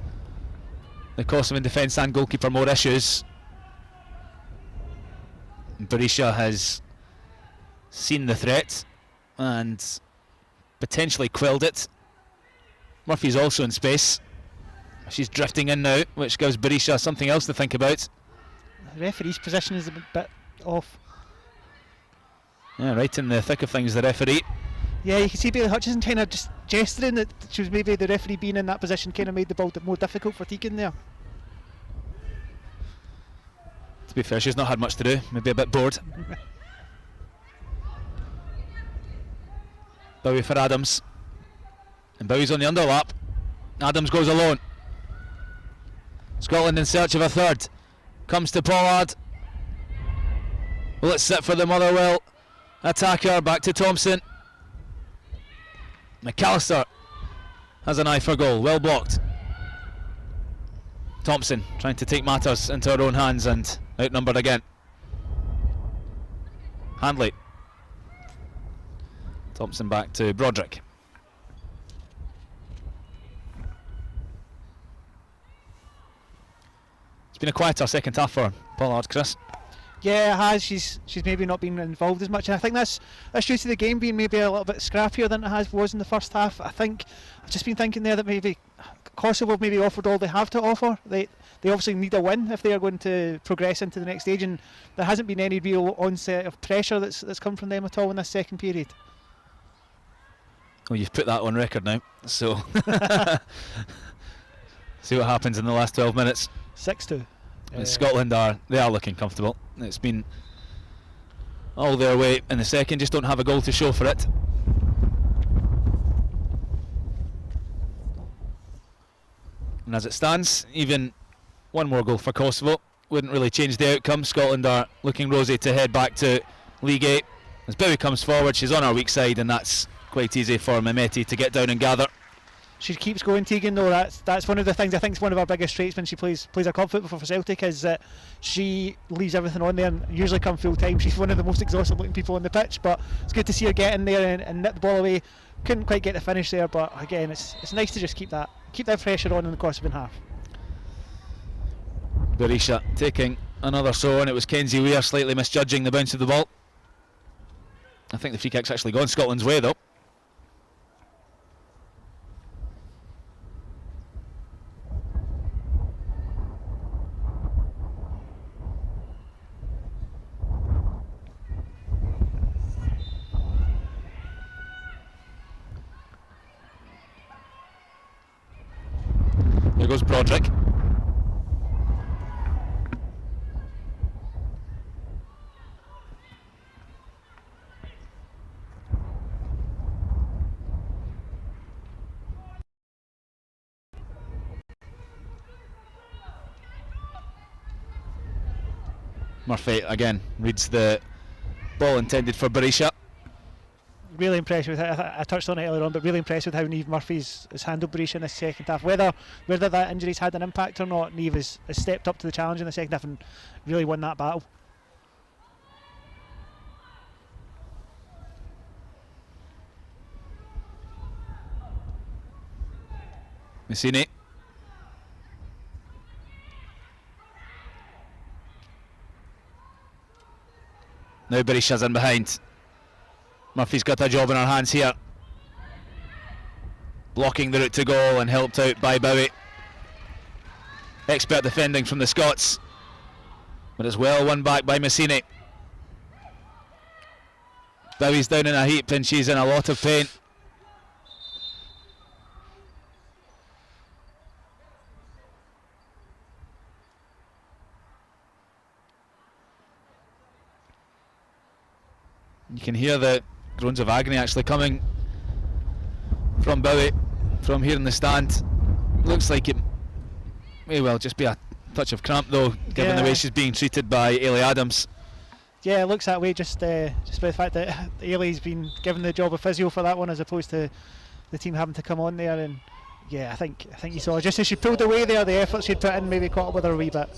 the Kosovan defence and goalkeeper more issues. Berisha has seen the threat and potentially quilled it. Murphy's also in space. She's drifting in now, which gives Berisha something else to think about. The referee's position is a bit off. Yeah, right in the thick of things, the referee. Yeah, you can see Bailey Hutchison kind of just gesturing that she was maybe the referee being in that position kind of made the ball more difficult for Tegan there. To be fair, she's not had much to do, maybe a bit bored. Bowie for Adams. And Bowie's on the underlap. Adams goes alone. Scotland in search of a third. Comes to Pollard. Will it sit for the Motherwell attacker? Back to Thompson. McAllister has an eye for goal. Well blocked. Thompson trying to take matters into her own hands and outnumbered again. Handley. Thompson back to Broderick. It's been a quieter second half for Pollard, Chris. Yeah, it has. She's maybe not been involved as much, and I think that's due to the game being maybe a little bit scrappier than it was in the first half. I've just been thinking there that maybe Kosovo have maybe offered all they have to offer. They obviously need a win if they are going to progress into the next stage, and there hasn't been any real onset of pressure that's come from them at all in this second period. Well, you've put that on record now, so see what happens in the last 12 minutes. 6-2. Scotland are looking comfortable. It's been all their way in the second, just don't have a goal to show for it. And as it stands, even one more goal for Kosovo wouldn't really change the outcome. Scotland are looking rosy to head back to League 8. As Bowie comes forward, she's on our weak side, and that's quite easy for Mehmeti to get down and gather. she keeps going, Tegan. Though that's one of the things I think is one of our biggest traits when she plays a club football for Celtic, is that she leaves everything on there and usually come full time. She's one of the most exhausted looking people on the pitch, but it's good to see her get in there and nip the ball away. Couldn't quite get the finish there, but again, it's nice to just keep that pressure on in the Kosovo half. Berisha taking another throw, and it was Kenzie Weir slightly misjudging the bounce of the ball. I think the free kick's actually gone Scotland's way though. There goes Broderick. Murphy again reads the ball intended for Berisha. Really impressed with how, I touched on it earlier on, but really impressed with how Niamh Murphy's has handled Berisha in the second half. Whether that injury's had an impact or not, Niamh has stepped up to the challenge in the second half and really won that battle. Messini. Now Berisha's in behind. Murphy's got a job in her hands here. Blocking the route to goal and helped out by Bowie. Expert defending from the Scots. But it's well won back by Messini. Bowie's down in a heap and she's in a lot of pain. You can hear the groans of agony actually coming from Bowie from here in the stand. Looks like it may well just be a touch of cramp though, given the way she's being treated by Ailey Adams. Yeah, it looks that way just by the fact that Ailey's been given the job of physio for that one as opposed to the team having to come on there. And yeah, I think you saw just as she pulled away there, the effort she'd put in maybe caught up with her a wee bit.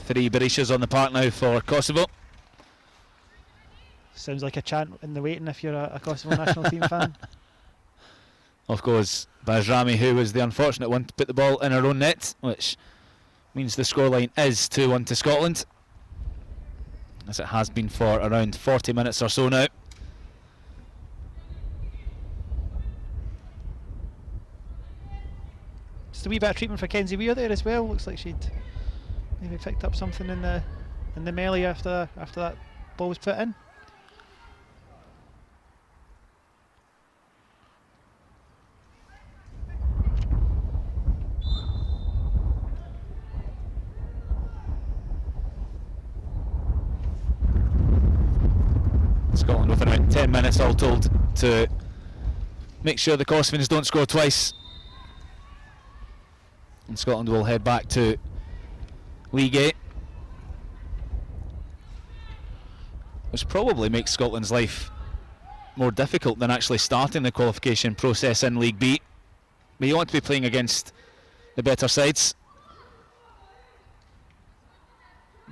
Three Berishas on the park now for Kosovo. Sounds like a chant in the waiting if you're a Kosovo national team fan. Of course, Bajrami, who was the unfortunate one to put the ball in her own net, which means the scoreline is 2-1 to Scotland, as it has been for around 40 minutes or so now. Just a wee bit of treatment for Kenzie Weir there as well. Looks like she'd maybe picked up something in the melee after that ball was put in. Scotland with around 10 minutes all told to make sure the Kosovans don't score twice. And Scotland will head back to League A, which probably makes Scotland's life more difficult than actually starting the qualification process in League B. But you want to be playing against the better sides.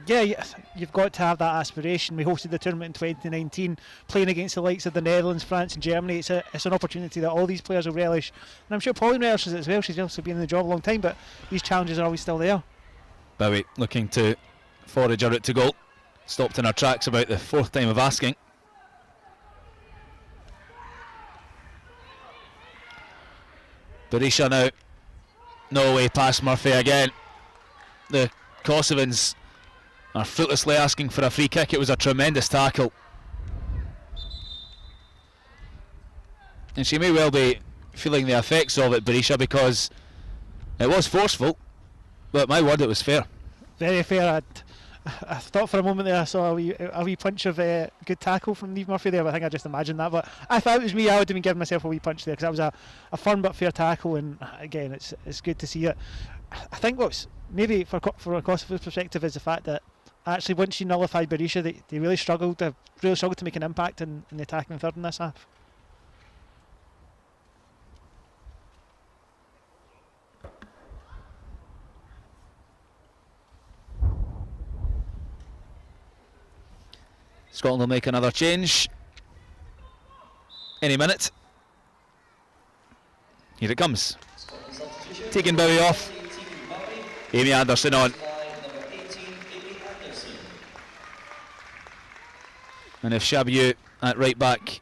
Yeah, you've got to have that aspiration. We hosted the tournament in 2019, playing against the likes of the Netherlands, France and Germany. It's an opportunity that all these players will relish. And I'm sure Pauline relishes it as well. She's also been in the job a long time, but these challenges are always still there. Bowie looking to forage her out to goal. Stopped in her tracks about the fourth time of asking. Berisha now. No way past Murphy again. The Kosovans are fruitlessly asking for a free kick. It was a tremendous tackle. And she may well be feeling the effects of it, Berisha, because it was forceful, but my word, it was fair. Very fair. I thought for a moment there I saw a wee punch of good tackle from Niamh Murphy there, but I think I just imagined that. But if it was me, I would have been giving myself a wee punch there, because that was a firm but fair tackle, and again, it's good to see it. I think what's maybe for a Kosovo's perspective is the fact that actually once she nullified Berisha, they really struggled to make an impact in the attacking third in this half. Scotland will make another change any minute. Here it comes. Tegan Bowie off. Amy Anderson on. And if Shabiu at right back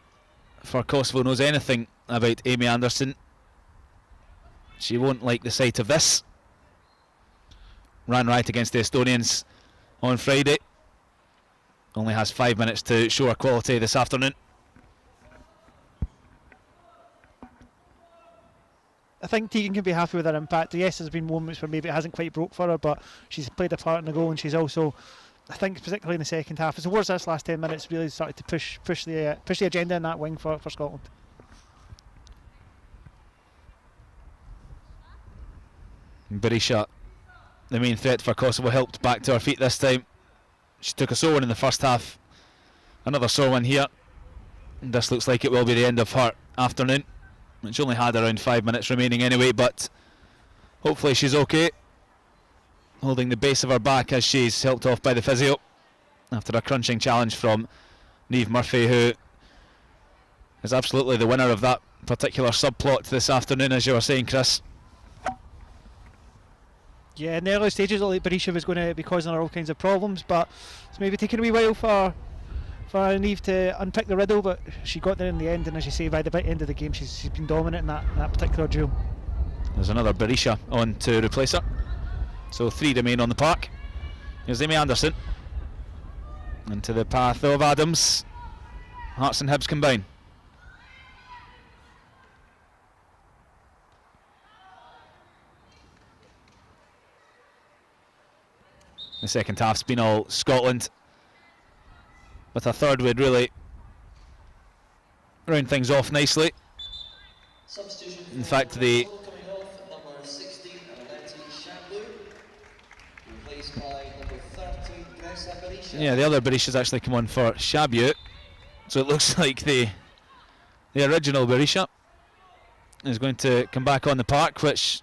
for Kosovo knows anything about Amy Anderson, she won't like the sight of this. Ran right against the Estonians on Friday. Only has 5 minutes to show her quality this afternoon. I think Tegan can be happy with her impact. Yes, there's been moments where maybe it hasn't quite broke for her, but she's played a part in the goal, and she's also, I think, particularly in the second half, towards this last 10 minutes, really started to push the agenda in that wing for Scotland. Berisha, the main threat for Kosovo, helped back to her feet this time. She took a sore one in the first half. Another sore one here. And this looks like it will be the end of her afternoon. She only had around 5 minutes remaining anyway, but hopefully she's okay. Holding the base of her back as she's helped off by the physio after a crunching challenge from Niamh Murphy, who is absolutely the winner of that particular subplot this afternoon, as you were saying, Chris. Yeah, in the early stages, it looked like Berisha was going to be causing her all kinds of problems, but it's maybe taken a wee while for Niamh to unpick the riddle, but she got there in the end, and as you say, by the end of the game, she's been dominant in that particular duel. There's another Berisha on to replace her. So 3 remain on the park. Here's Amy Anderson. Into the path of Adams. Hearts and Hibs combine. The second half's been all Scotland. With a third, we'd really round things off nicely. In fact, the other Berisha's actually come on for Shabiu, so it looks like the original Berisha is going to come back on the park, which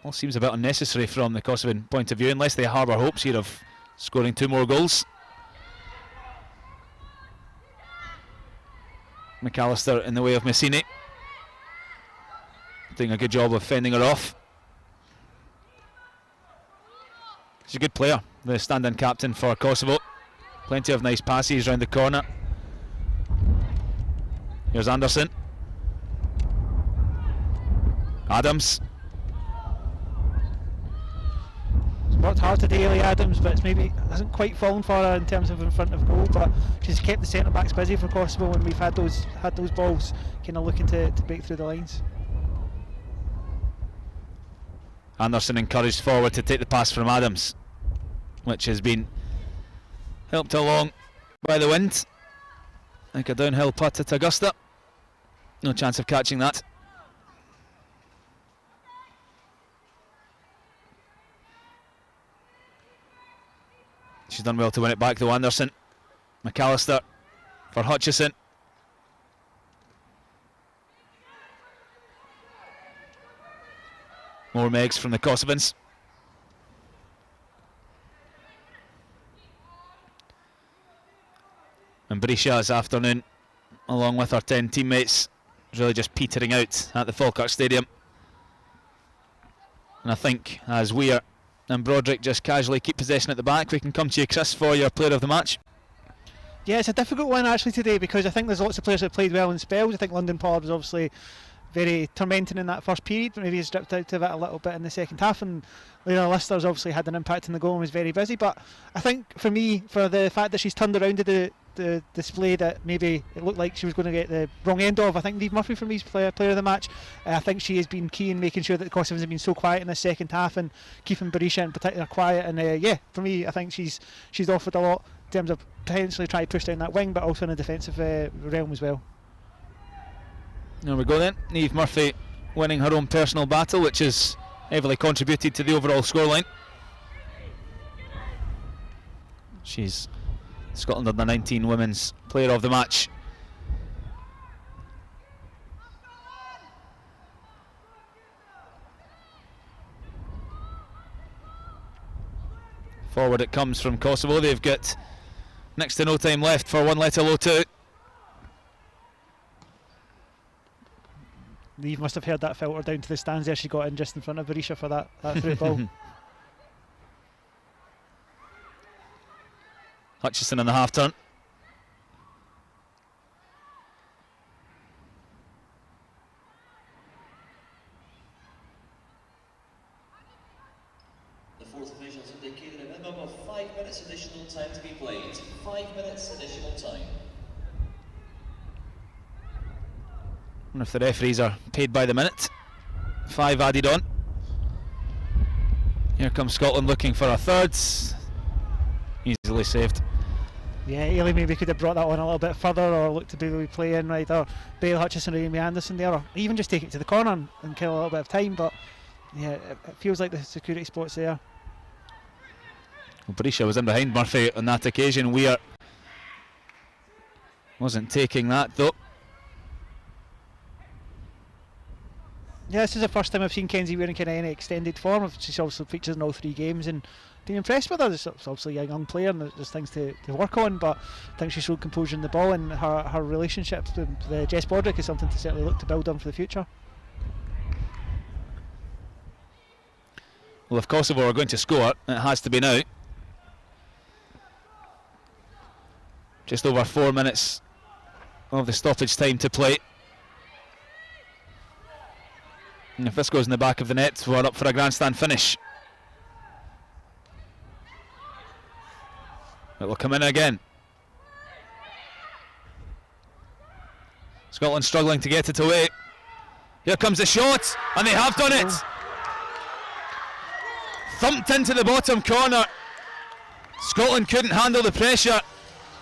all seems a bit unnecessary from the Kosovan point of view, unless they harbour hopes here of scoring 2 more goals. McAllister in the way of Messini, doing a good job of fending her off. She's a good player, the stand-in captain for Kosovo. Plenty of nice passes round the corner. Here's Anderson. Adams. She's worked hard today, Ellie Adams, but it's maybe hasn't quite fallen for her in terms of in front of goal, but she's kept the centre backs busy for Kosovo when we've had those balls kind of looking to break through the lines. Anderson encouraged forward to take the pass from Adams, which has been helped along by the wind. Like a downhill putt at Augusta. No chance of catching that. She's done well to win it back though, Anderson. McAllister for Hutchison. More Megs from the Kosovans. And Berisha this afternoon, along with her 10 teammates, is really just petering out at the Falkirk Stadium. And I think as Weir and Broderick just casually keep possession at the back, we can come to you, Chris, for your player of the match. Yeah, it's a difficult one actually today, because I think there's lots of players that played well in spells. I think London Pollard was obviously very tormenting in that first period, but maybe he's dipped out of it a little bit in the second half, and Leila Lister's obviously had an impact in the goal and was very busy. But I think for me, for the fact that she's turned around the display that maybe it looked like she was going to get the wrong end of, I think Niamh Murphy for me is player of the match. I think she has been key in making sure that the Kosovans have been so quiet in the second half and keeping Berisha in particular quiet. And yeah, for me, I think she's offered a lot in terms of potentially trying to push down that wing, but also in a defensive realm as well. There we go then. Niamh Murphy winning her own personal battle, which has heavily contributed to the overall scoreline. She's Scotland Under-19 Women's Player of the Match. Forward it comes from Kosovo. They've got next to no time left for one let low 2. Neve must have heard that filter down to the stands there. She got in just in front of Berisha for that through ball. Hutchison in the half turn. The fourth officials indicated a minimum of 5 minutes additional time to be played. 5 minutes additional time. I wonder if the referees are paid by the minute. 5 added on. Here comes Scotland looking for a third. Easily saved. Yeah, Ailey maybe could have brought that on a little bit further, or looked to be playing either Bailey Hutchison or Amy Anderson there, or even just take it to the corner and kill a little bit of time. But yeah, it feels like the security spot's there. Well, Berisha was in behind Murphy on that occasion. Weir wasn't taking that though. Yeah, this is the first time I've seen Kenzie Weir in kind of any extended form. She's obviously features in all 3 games and been impressed with her. She's obviously a young player and there's things to work on, but I think she showed composure in the ball, and her relationship with Jess Broderick is something to certainly look to build on for the future. Well, if Kosovo are going to score, it has to be now. Just over 4 minutes of the stoppage time to play. And if this goes in the back of the net, we're up for a grandstand finish. It will come in again. Scotland struggling to get it away. Here comes the shot, and they have done it. Thumped into the bottom corner. Scotland couldn't handle the pressure.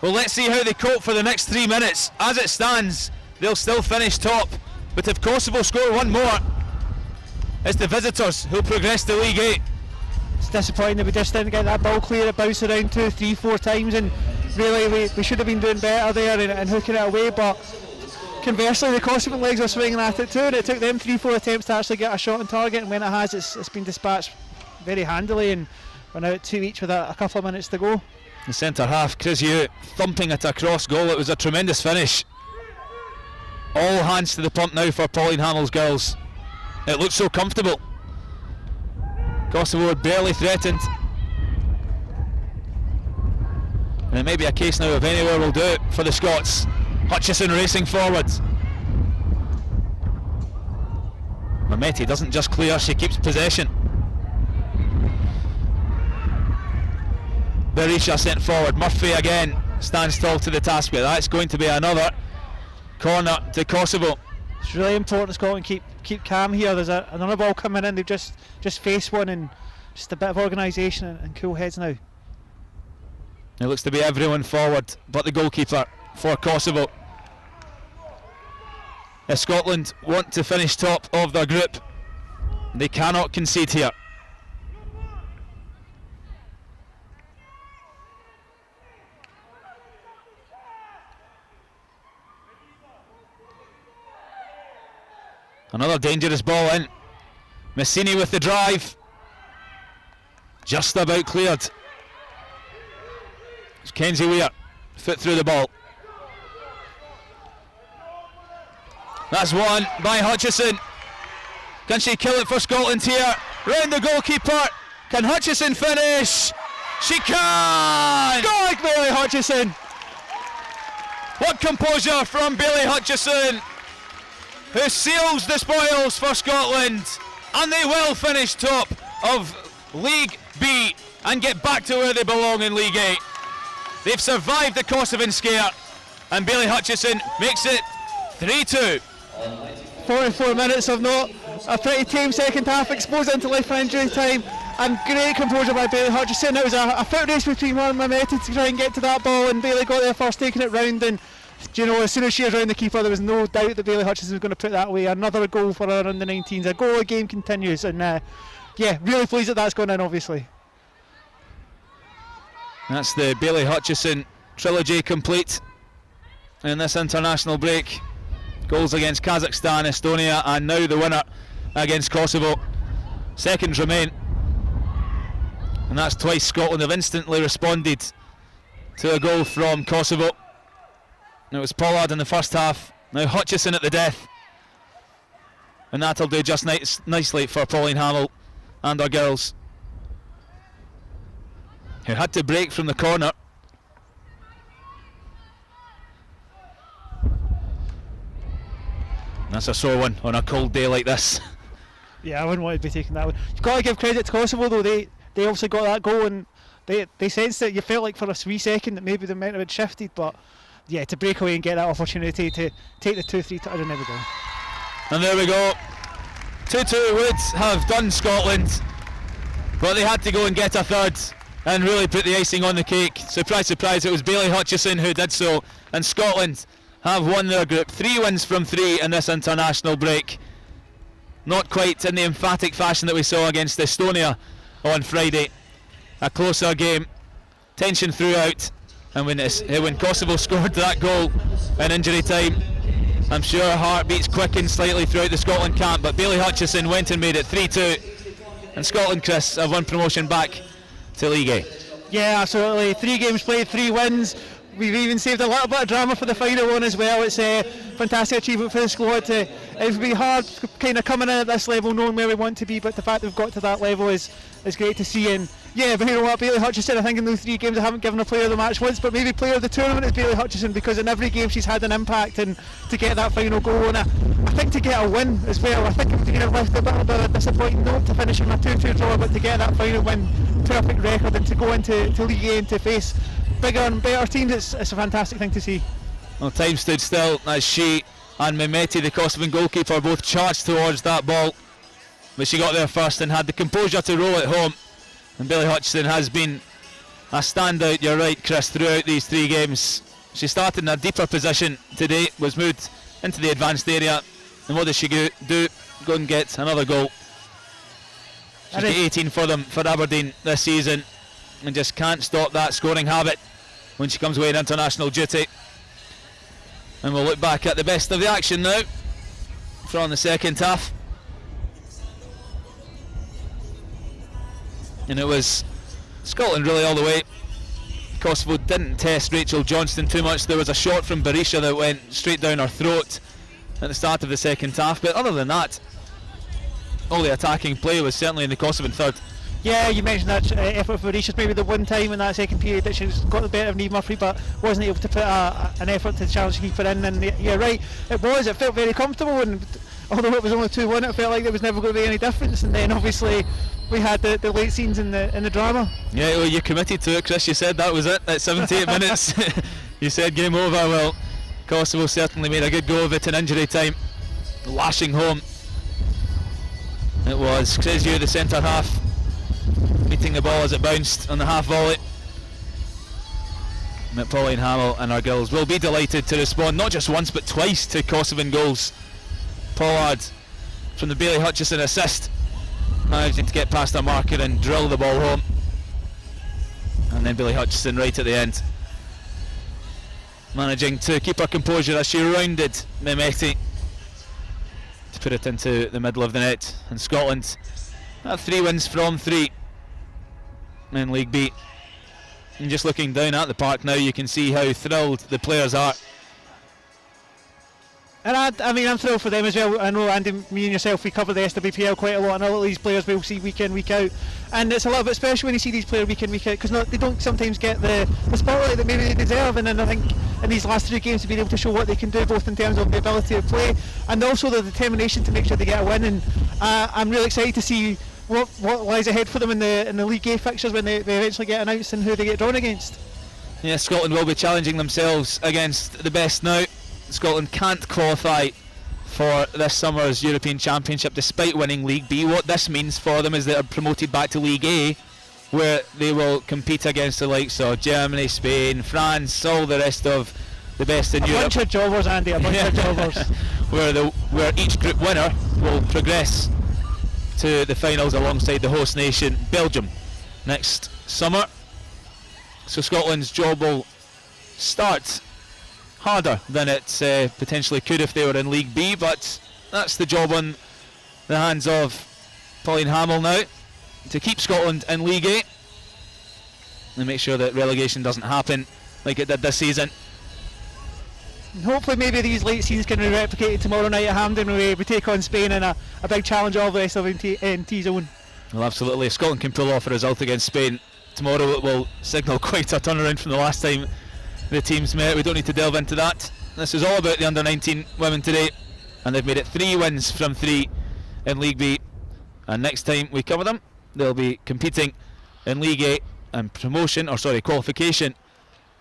Well, let's see how they cope for the next 3 minutes. As it stands, they'll still finish top. But if Kosovo score one more, it's the visitors who'll progress to League 8. It's disappointing that we just didn't get that ball clear. It bounced around 2, 3, 4 times, and really we should have been doing better there and hooking it away. But conversely, the Kosovo legs are swinging at it too, and it took them 3, 4 attempts to actually get a shot on target, and when it has, it's been dispatched very handily, and we're now at 2 each with a couple of minutes to go. The centre half, Chris Hugh, thumping it across goal. It was a tremendous finish. All hands to the pump now for Pauline Hamill's girls. It looked so comfortable. Kosovo were barely threatened. And it may be a case now of anywhere will do it for the Scots. Hutchison racing forward. Mameti doesn't just clear, she keeps possession. Berisha sent forward. Murphy again stands tall to the task, but that's going to be another corner to Kosovo. It's really important Scotland keep calm here. There's another ball coming in. They've just faced one, and just a bit of organisation and cool heads now. It looks to be everyone forward but the goalkeeper for Kosovo. If Scotland want to finish top of their group, they cannot concede here. Another dangerous ball in. Messini with the drive. Just about cleared. It's Kenzie Weir. Foot through the ball. That's one by Hutchison. Can she kill it for Scotland here? Round the goalkeeper. Can Hutchison finish? She can! Go, Bailey Hutchison! What composure from Bailey Hutchison, who seals the spoils for Scotland, and they will finish top of League B and get back to where they belong in League 8. They've survived the Kosovan scare, and Bailey Hutchison makes it 3-2. 44 minutes of not a pretty tame second half, exposed into life and injury time, and great composure by Bailey Hutchison. It was a foot race between her and Mameti to try and get to that ball, and Bailey got there first, taking it round, and you know, as soon as she was around the keeper, there was no doubt that Bailey Hutchison was going to put that away. Another goal for her under 19s. A goal, a game continues, and yeah, really pleased that that's gone in, obviously. That's the Bailey Hutchison trilogy complete in this international break. Goals against Kazakhstan, Estonia, and now the winner against Kosovo. Seconds remain, and that's twice Scotland have instantly responded to a goal from Kosovo. It was Pollard in the first half, now Hutchison at the death, and that'll do just nicely for Pauline Hamill and our girls, who had to break from the corner. That's a sore one on a cold day like this. Yeah, I wouldn't want to be taking that one. You've got to give credit to Kosovo though, they obviously got that goal, and they sensed it. You felt like for a wee second that maybe the momentum had shifted, but yeah, to break away and get that opportunity to take the 2-3 touchdown, there we go. And there we go. 2-2 would have done Scotland, but they had to go and get a third and really put the icing on the cake. Surprise, surprise, it was Bailey Hutchison who did so, and Scotland have won their group. 3 wins from 3 in this international break. Not quite in the emphatic fashion that we saw against Estonia on Friday. A closer game, tension throughout, and when Kosovo scored that goal in injury time, I'm sure heartbeats quickened slightly throughout the Scotland camp, but Bailey Hutchison went and made it 3-2, and Scotland, Chris, have won promotion back to League A. Yeah, absolutely. 3 games played, 3 wins. We've even saved a little bit of drama for the final one as well. It's a fantastic achievement for the squad. It would be hard kind of coming in at this level knowing where we want to be, but the fact that we've got to that level is great to see. And yeah, but you know what, Bailey Hutchison, I think in those 3 games I haven't given a player of the match once, but maybe player of the tournament is Bailey Hutchison, because in every game she's had an impact, and to get that final goal, and I think to get a win as well, I think it would have left a bit of a disappointing note to finish on a 2-2 draw, but to get that final win, perfect record, and to go into League A and to face bigger and better teams, it's a fantastic thing to see. Well, time stood still as she and Mehmeti, the Kosovan goalkeeper, both charged towards that ball, but she got there first and had the composure to roll it home. And Bailey Hutchison has been a standout, you're right, Chris, throughout these 3 games. She started in a deeper position today, was moved into the advanced area, and what does she do? Go and get another goal. She's got 18 for them for Aberdeen this season, and just can't stop that scoring habit when she comes away in international duty. And we'll look back at the best of the action now from the second half. And it was Scotland really all the way. Kosovo didn't test Rachel Johnston too much. There was a shot from Berisha that went straight down her throat at the start of the second half, but other than that, all the attacking play was certainly in the Kosovan third. Yeah, you mentioned that effort for Berisha, maybe the one time in that second period that she's got the better of Niamh Murphy, but wasn't able to put an effort to challenge the keeper in. And you're right, it felt very comfortable, and although it was only 2-1, it felt like there was never going to be any difference. And then obviously we had the late scenes in the drama. Yeah, well, you committed to it, Chris. You said that was it at 78 minutes. You said game over. Well, Kosovo certainly made a good go of it in injury time, lashing home. It was Kreziu, the centre half, meeting the ball as it bounced on the half volley. Pauline Hamill and our girls will be delighted to respond not just once but twice to Kosovan goals. Pollard from the Bailey Hutchison assist, managing to get past a marker and drill the ball home, and then Bailey Hutchison right at the end, managing to keep her composure as she rounded Mehmeti to put it into the middle of the net. And Scotland have 3 wins from 3 in League B. And just looking down at the park now, you can see how thrilled the players are. And I mean, I'm thrilled for them as well. I know, Andy, me and yourself, we cover the SWPL quite a lot, and a lot of these players we'll see week in, week out. And it's a little bit special when you see these players week in, week out, because they don't sometimes get the spotlight that maybe they deserve. And then I think in these last 3 games, to be able to show what they can do, both in terms of the ability to play and also the determination to make sure they get a win. And I'm really excited to see what lies ahead for them in the League A fixtures when they eventually get announced and who they get drawn against. Yeah, Scotland will be challenging themselves against the best now. Scotland can't qualify for this summer's European Championship despite winning League B. What this means for them is they are promoted back to League A, where they will compete against the likes of Germany, Spain, France, all the rest of the best in Europe. A bunch of jobbers, Andy, a bunch of jobbers. Where each group winner will progress to the finals alongside the host nation, Belgium, next summer. So Scotland's job will start harder than it potentially could if they were in League B, but that's the job on the hands of Pauline Hamill now, to keep Scotland in League A and make sure that relegation doesn't happen like it did this season. And hopefully maybe these late scenes can be replicated tomorrow night at Hampden, where we take on Spain in a big challenge all the rest of in T-zone. Well, absolutely. If Scotland can pull off a result against Spain tomorrow, it will signal quite a turnaround from the last time the teams met. We don't need to delve into that. This is all about the under-19 women today, and they've made it 3 wins from 3 in League B, and next time we cover them they'll be competing in League A, and qualification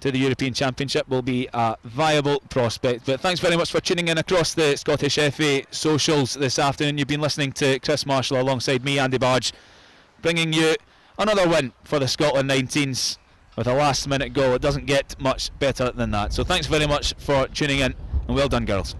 to the European Championship will be a viable prospect. But thanks very much for tuning in across the Scottish FA socials this afternoon. You've been listening to Chris Marshall alongside me, Andy Barge, bringing you another win for the Scotland 19s with a last minute goal. It doesn't get much better than that. So thanks very much for tuning in, and well done, girls.